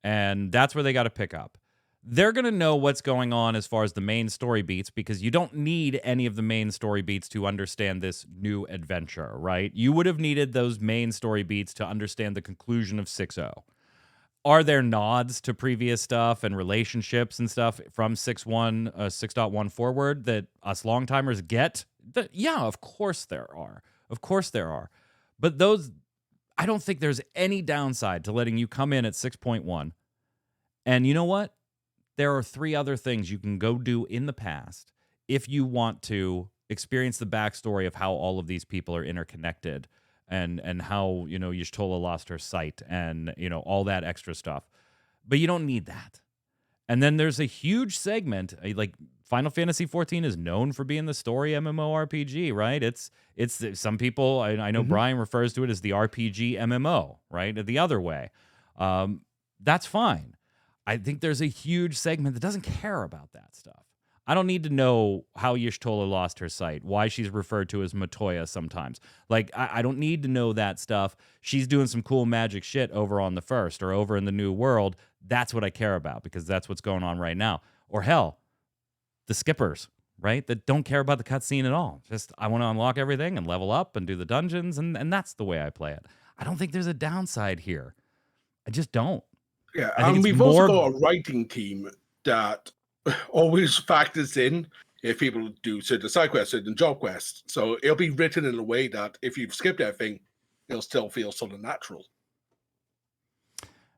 and that's where they got to pick up, they're going to know what's going on as far as the main story beats, because you don't need any of the main story beats to understand this new adventure, right? You would have needed those main story beats to understand the conclusion of 6.0. Are there nods to previous stuff and relationships and stuff from 6.1 forward that us long-timers get? Yeah, of course there are. Of course there are. But those, I don't think there's any downside to letting you come in at 6.1. And you know what? There are 3 other things you can go do in the past if you want to experience the backstory of how all of these people are interconnected. And how, Y'shtola lost her sight and, all that extra stuff. But you don't need that. And then there's a huge segment, like Final Fantasy XIV is known for being the story MMORPG, right? It's some people, I know Brian refers to it as the RPG MMO, right? The other way. That's fine. I think there's a huge segment that doesn't care about that stuff. I don't need to know how Y'shtola lost her sight, why she's referred to as Matoya sometimes. Like, I don't need to know that stuff. She's doing some cool magic shit over on the first or over in the new world. That's what I care about because that's what's going on right now. Or hell, the skippers, right? That don't care about the cutscene at all. Just, I want to unlock everything and level up and do the dungeons, and that's the way I play it. I don't think there's a downside here. I just don't. Yeah, and we've also got a writing team that always factors in if people do certain side quests, certain job quests. So it'll be written in a way that if you've skipped everything, it'll still feel sort of natural.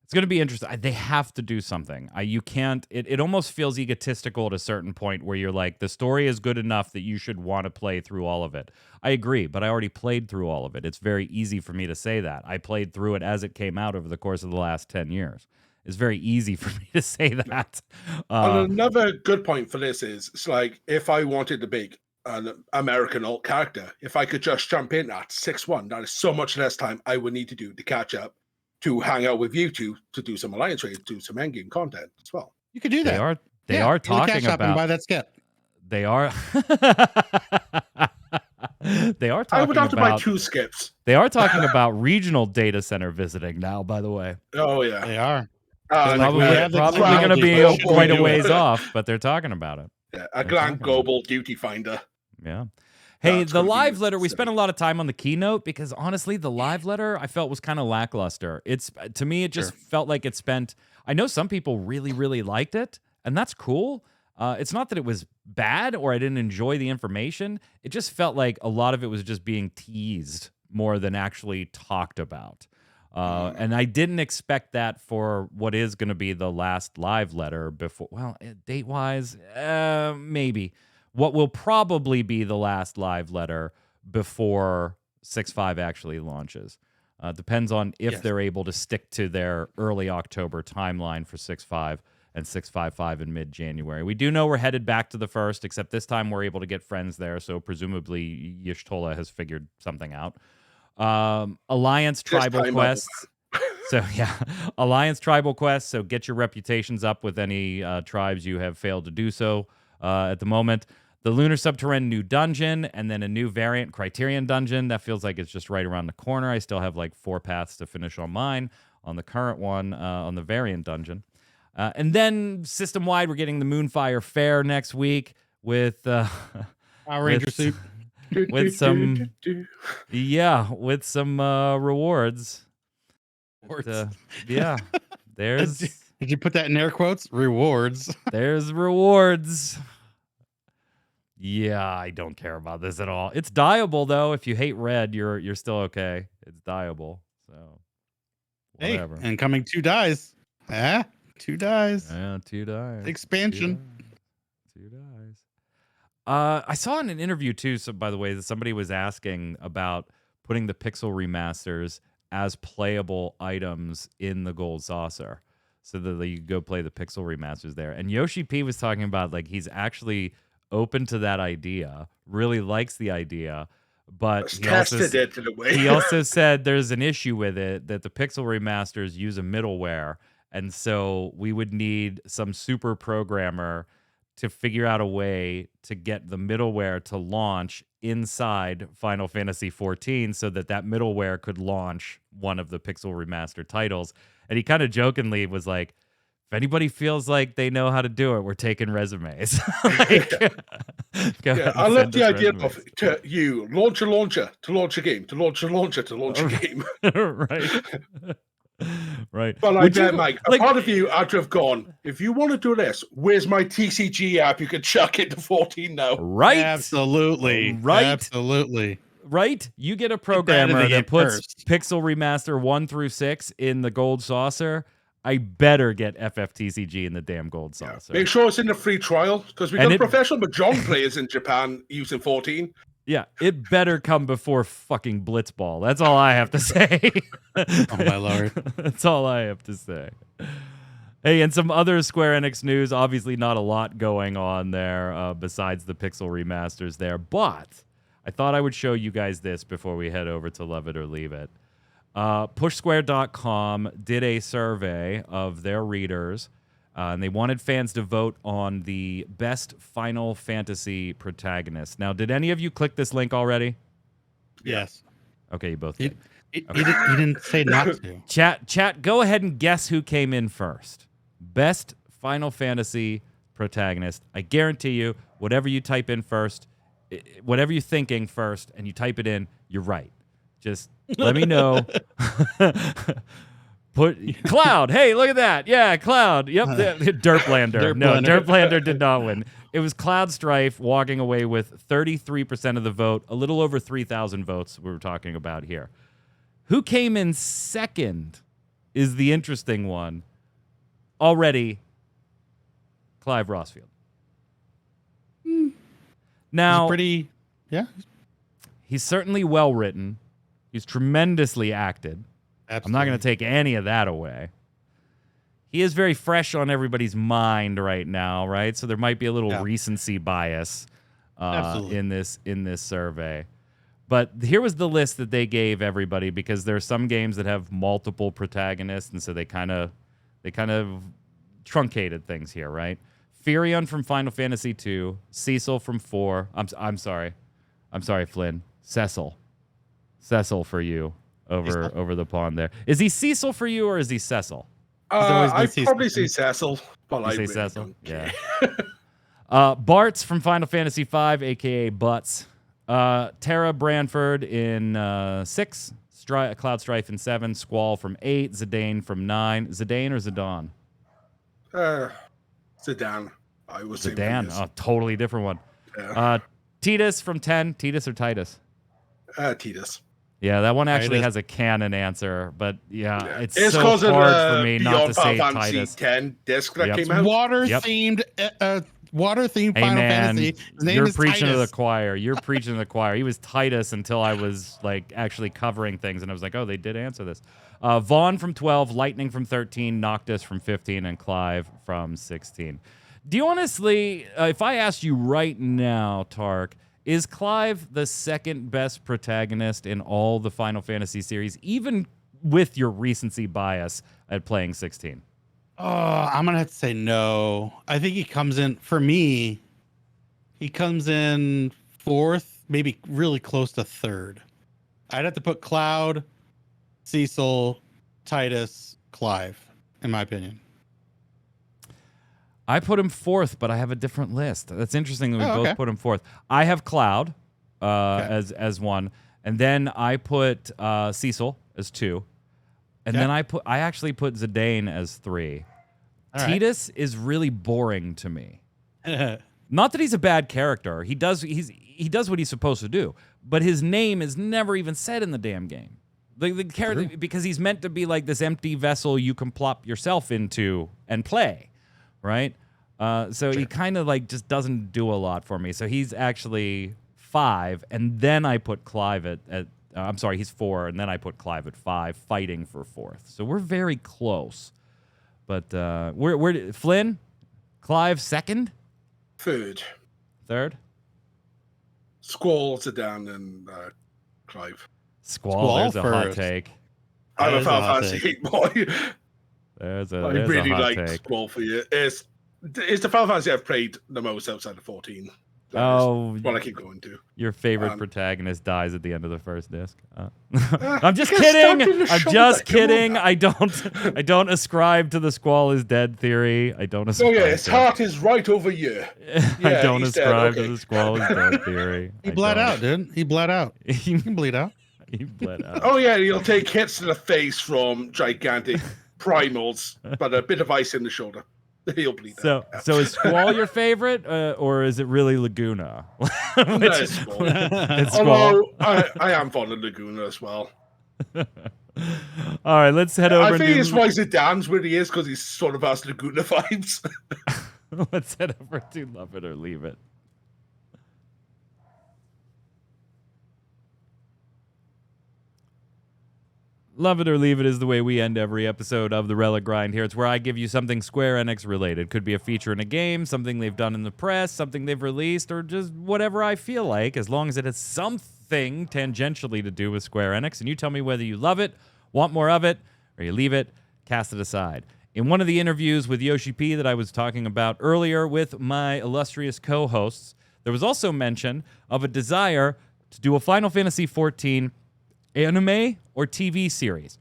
It's going to be interesting. They have to do something. You can't. It almost feels egotistical at a certain point where you're like, the story is good enough that you should want to play through all of it. I agree, but I already played through all of it. It's very easy for me to say that. I played through it as it came out over the course of the last 10 years. It's very easy for me to say that. And another good point for this is, it's like, if I wanted to make an American alt character, if I could just jump in at 6-1, that is so much less time I would need to do to catch up, to hang out with you two, to do some alliance raids, do some endgame content as well. You could do that. They are talking about and buy that skip. They are. They are talking. I would have to buy 2 skips. They are talking about regional data center visiting now. By the way. Oh yeah, they are. Probably going to be quite a ways off, but they're talking about it. Yeah, a grand global duty finder. Yeah. Hey, the live letter, we spent a lot of time on the keynote because honestly, the live letter I felt was kind of lackluster. To me, it just felt like it spent, I know some people really, really liked it, and that's cool. It's not that it was bad or I didn't enjoy the information. It just felt like a lot of it was just being teased more than actually talked about. And I didn't expect that for what is going to be the last live letter before, well, date-wise, maybe. What will probably be the last live letter before 6.5 actually launches. Depends on if they're able to stick to their early October timeline for 6.5 and 6.5.5 in mid-January. We do know we're headed back to the 1st, except this time we're able to get friends there, so presumably Y'shtola has figured something out. Alliance Tribal Quests. So, yeah, Alliance Tribal Quests, so get your reputations up with any tribes you have failed to do so at the moment. The Lunar Subterranean new dungeon, and then a new variant Criterion dungeon. That feels like it's just right around the corner. I still have like 4 paths to finish on mine, on the current one, on the variant dungeon. And then system-wide, we're getting the Moonfire Fair next week with... Power Ranger suit. With some... with some rewards. Yeah, there's... Did you put that in air quotes? Rewards. There's rewards. Yeah, I don't care about this at all. It's dyeable though. If you hate red, you're still okay. It's dyeable. So whatever. Hey, and coming 2 dyes. 2 dyes. Yeah, 2 dyes. Expansion. 2 dyes. I saw in an interview too, so by the way, that somebody was asking about putting the pixel remasters as playable items in the gold saucer, so that you go play the pixel remasters there. And Yoshi P was talking about like he's actually open to that idea, really likes the idea, but he also said there's an issue with it, that the pixel remasters use a middleware, and so we would need some super programmer to figure out a way to get the middleware to launch inside Final Fantasy XIV so that middleware could launch one of the pixel remaster titles. And he kind of jokingly was like, if anybody feels like they know how to do it, we're taking resumes. I love the idea of you launch a launcher to launch a game, to launch a launcher to launch a game. Right. Right. But I bet, Mike, a part of you had to have gone, if you want to do this, where's my TCG app you could chuck into 14 now? Right. Absolutely. Right. Absolutely. Right? You get a programmer that puts Pixel Remaster 1 through 6 in the gold saucer. I better get FFTCG in the damn gold saucer. Make sure it's in the free trial, because we've got professional Mahjong players in Japan using 14. Yeah, it better come before fucking Blitzball. That's all I have to say. Oh, my Lord. That's all I have to say. Hey, and some other Square Enix news. Obviously not a lot going on there besides the Pixel remasters there, but I thought I would show you guys this before we head over to Love It or Leave It. PushSquare.com did a survey of their readers, and they wanted fans to vote on the best Final Fantasy protagonist. Now, did any of you click this link already? Yes. Okay, you both did. You didn't say not to. Chat, go ahead and guess who came in first. Best Final Fantasy protagonist. I guarantee you, whatever you type in first, whatever you're thinking first, and you type it in, you're right. Just let me know. Put Cloud. Hey, look at that. Yeah, Cloud. Yep. Derplander. Derplander did not win. It was Cloud Strife walking away with 33% of the vote, a little over 3,000 votes we were talking about here. Who came in second? is the interesting one. Already, Clive Rossfield. Now, pretty, yeah. he's certainly well written. He's tremendously acted. Absolutely. I'm not going to take any of that away. He is very fresh on everybody's mind right now, right? So there might be a little recency bias in this survey. But here was the list that they gave everybody, because there are some games that have multiple protagonists, and so they kind of truncated things here, right? Firion from Final Fantasy II, Cecil from 4. I'm sorry, Flynn. Cecil for you over the pond there. Is he Cecil for you, or is he Cecil? I'd probably say Cecil. But I say really Cecil? don't Yeah. care. Bart's from Final Fantasy V, a.k.a. Butts. Tara Branford in 6. Cloud Strife in 7. Squall from 8. Zidane from 9. Zidane or Zidane? Zidane. I would say Zidane. Oh, totally different one. Yeah. Titus from 10. Titus or Titus? Titus. Yeah, that one actually has a canon answer, but it's so hard for me not to say Final Titus. Fantasy X disc that came out. Water-themed Final Fantasy. His name you're is preaching to the Titus. choir. You're preaching to the choir. He was Titus until I was like actually covering things, and I was like, oh, they did answer this. Vaughn from 12, Lightning from 13, Noctis from 15, and Clive from 16. Do you honestly, if I asked you right now, Tark, is Clive the second best protagonist in all the Final Fantasy series, even with your recency bias at playing 16? Oh, I'm going to have to say no. I think he comes in, for me, he comes in 4th, maybe really close to 3rd. I'd have to put Cloud, Cecil, Titus, Clive, in my opinion. I put him 4th, but I have a different list. That's interesting that we both put him 4th. I have Cloud as 1, and then I put Cecil as 2, and then I actually put Zidane as 3. Titus is really boring to me. Not that he's a bad character. He does what he's supposed to do, but his name is never even said in the damn game. The character, because he's meant to be like this empty vessel you can plop yourself into and play. Right? So he kind of like just doesn't do a lot for me. So he's actually 5, and then I put Clive at I'm sorry, he's 4, and then I put Clive at 5, fighting for 4th. So we're very close. But where Flynn? Clive 2nd? 3rd. Squall, Zidane, and Clive. Squall, there's a hot take. I'm a Final Fantasy 8 boy. There's I a really hot like take. Squall for you. It's the Final Fantasy I've played the most outside of 14. What I keep going to. Your favorite protagonist dies at the end of the first disc. I'm just kidding. I'm just kidding. I don't ascribe to the Squall is dead theory. I don't ascribe. Oh yeah, his heart is right over you. I don't ascribe to the Squall is dead theory. He bled out, dude. He bled out. He can bleed out. He bled out. Oh yeah, he'll take hits to the face from gigantic primals, but a bit of ice in the shoulder. He'll bleed out. So is Squall your favorite, or is it really Laguna? It's Squall. It's Squall. Although I am fond of Laguna as well. All right, let's head over. I think it's why Zidane's where he is, because he's sort of has Laguna vibes. Let's head over to Love It or Leave It. Love it or leave it is the way we end every episode of the Relic Grind here. It's where I give you something Square Enix related. Could be a feature in a game, something they've done in the press, something they've released, or just whatever I feel like, as long as it has something tangentially to do with Square Enix. And you tell me whether you love it, want more of it, or you leave it, cast it aside. In one of the interviews with Yoshi P that I was talking about earlier with my illustrious co-hosts, there was also mention of a desire to do a Final Fantasy XIV anime or TV series.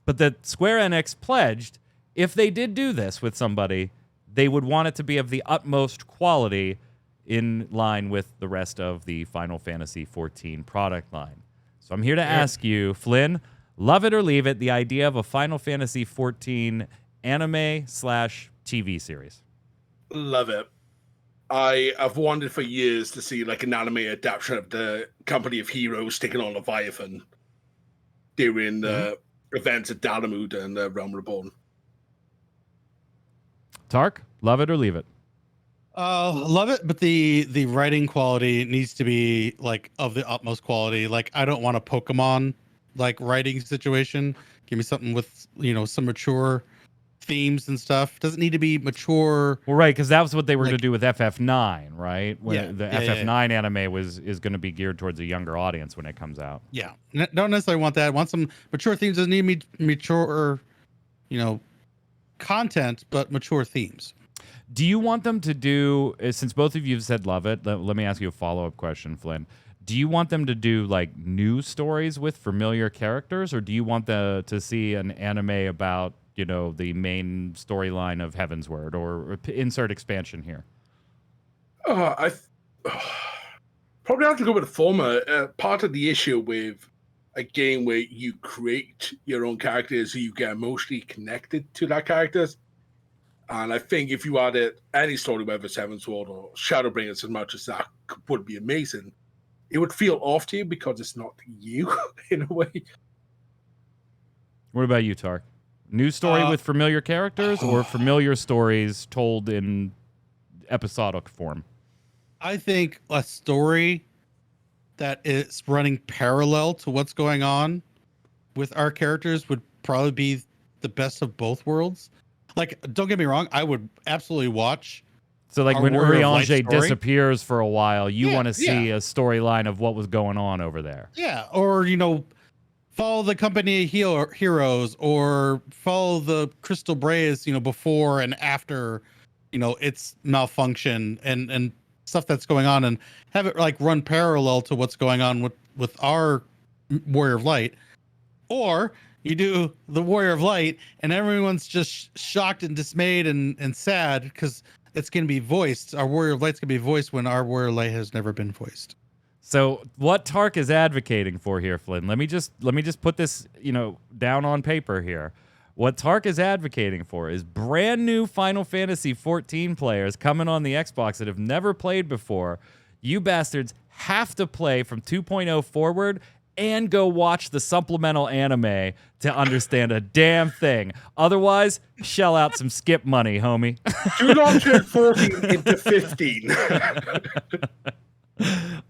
But that Square Enix pledged, if they did do this with somebody, they would want it to be of the utmost quality in line with the rest of the Final Fantasy XIV product line. So I'm here to ask you, Flynn, love it or leave it, the idea of a Final Fantasy XIV anime/TV series. Love it. I have wanted for years to see like an anime adaptation of the Company of Heroes taking on Leviathan during the events at Dalamud and Realm Reborn. Tark, love it or leave it? Love it, but the writing quality needs to be like of the utmost quality. Like I don't want a Pokemon like writing situation. Give me something with some mature themes and stuff. Doesn't need to be mature. Well, right, because that was what they were Like- going to do with FF9, right? When Yeah, the yeah, FF9 anime is going to be geared towards a younger audience when it comes out. Yeah, don't necessarily want that. I want some mature themes. Doesn't need me mature, content, but mature themes. Do you want them to do, since both of you have said love it, let me ask you a follow-up question, Flynn. Do you want them to do like new stories with familiar characters, or do you want to see an anime about, the main storyline of Heavensward, or insert expansion here? I probably have to go with the former. Part of the issue with a game where you create your own characters, so you get emotionally connected to that characters. And I think if you added any story, whether it's Heavensward or Shadowbringers, as much as that would be amazing, it would feel off to you because it's not you in a way. What about you, Tark? New story with familiar characters, or familiar stories told in episodic form? I think a story that is running parallel to what's going on with our characters would probably be the best of both worlds. Like, don't get me wrong, I would absolutely watch. So, like, our when Warrior of Light Urianger story. disappears for a while, you Yeah, want to see yeah. a storyline of what was going on over there. Yeah, or follow the company of heroes, or follow the Crystal Braze, before and after, its malfunction and stuff that's going on, and have it like run parallel to what's going on with our Warrior of Light. Or you do the Warrior of Light and everyone's just shocked and dismayed and sad because it's going to be voiced. Our Warrior of Light's going to be voiced when our Warrior of Light has never been voiced. So what Tark is advocating for here, Flynn, let me just put this, down on paper here. What Tark is advocating for is brand new Final Fantasy XIV players coming on the Xbox that have never played before. You bastards have to play from 2.0 forward and go watch the supplemental anime to understand a damn thing. Otherwise, shell out some skip money, homie. Do not turn 14 into 15. You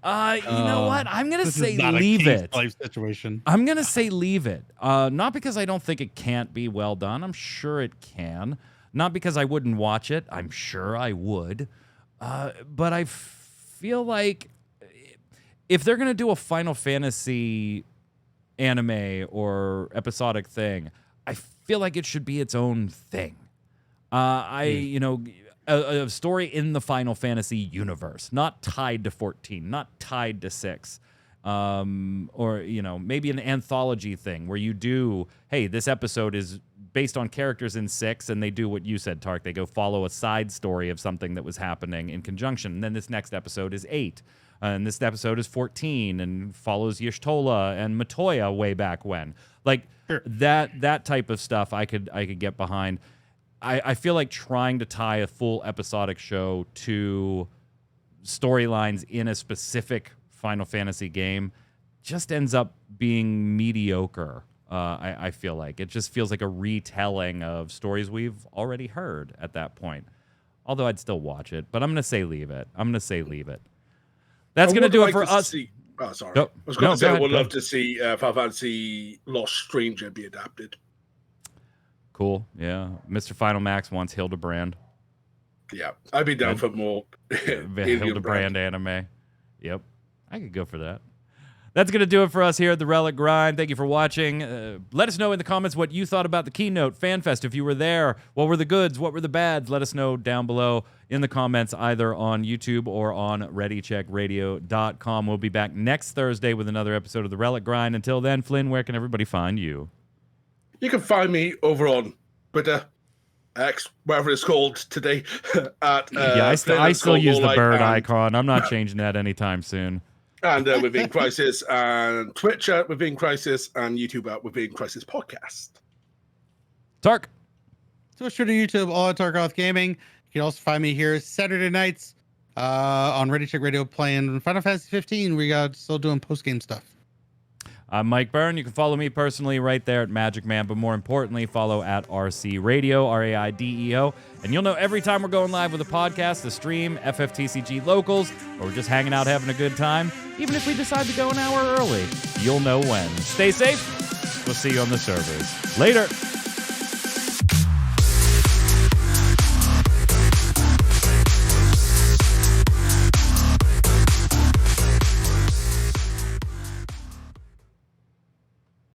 know what? I'm gonna This say is not leave a it. life situation. I'm gonna say leave it. Not because I don't think it can't be well done. I'm sure it can. Not because I wouldn't watch it. I'm sure I would. But I feel like if they're gonna do a Final Fantasy anime or episodic thing, I feel like it should be its own thing. A story in the Final Fantasy universe, not tied to 14, not tied to 6. Or, maybe an anthology thing where you do, hey, this episode is based on characters in 6, and they do what you said, Tark. They go follow a side story of something that was happening in conjunction. And then this next episode is 8. And this episode is 14 and follows Y'shtola and Matoya way back when. Like, Sure. that type of stuff I could get behind. I feel like trying to tie a full episodic show to storylines in a specific Final Fantasy game just ends up being mediocre. I feel like it just feels like a retelling of stories we've already heard at that point. Although I'd still watch it, but I'm going to say leave it. That's going to do it for us. Sorry. No, I was going to say, go I ahead, would go love ahead. to see Final Fantasy Lost Stranger be adapted. Cool. Yeah. Mr. Final Max wants Hildebrand. Yeah, I'd be down for more Hildebrand anime. Yep. I could go for that. That's going to do it for us here at the Relic Grind. Thank you for watching. Let us know in the comments what you thought about the keynote FanFest. If you were there, what were the goods? What were the bads? Let us know down below in the comments, either on YouTube or on ReadyCheckRadio.com. We'll be back next Thursday with another episode of the Relic Grind. Until then, Flynn, where can everybody find you? You can find me over on Twitter, X, whatever it's called today. At I still use the bird and, icon. I'm not changing that anytime soon. And Within Crisis, and Twitch at Within Crisis, and YouTube at Within Crisis Podcast. Tark. So sure to YouTube, all at Tarkoth Gaming. You can also find me here Saturday nights on Ready Check Radio playing Final Fantasy XV. We got still doing post game stuff. I'm Mike Byrne. You can follow me personally right there at Magic Man, but more importantly, follow at RC Radio, RAIDEO, and you'll know every time we're going live with a podcast, a stream, FFTCG Locals, or we're just hanging out having a good time. Even if we decide to go an hour early, you'll know when. Stay safe. We'll see you on the servers. Later.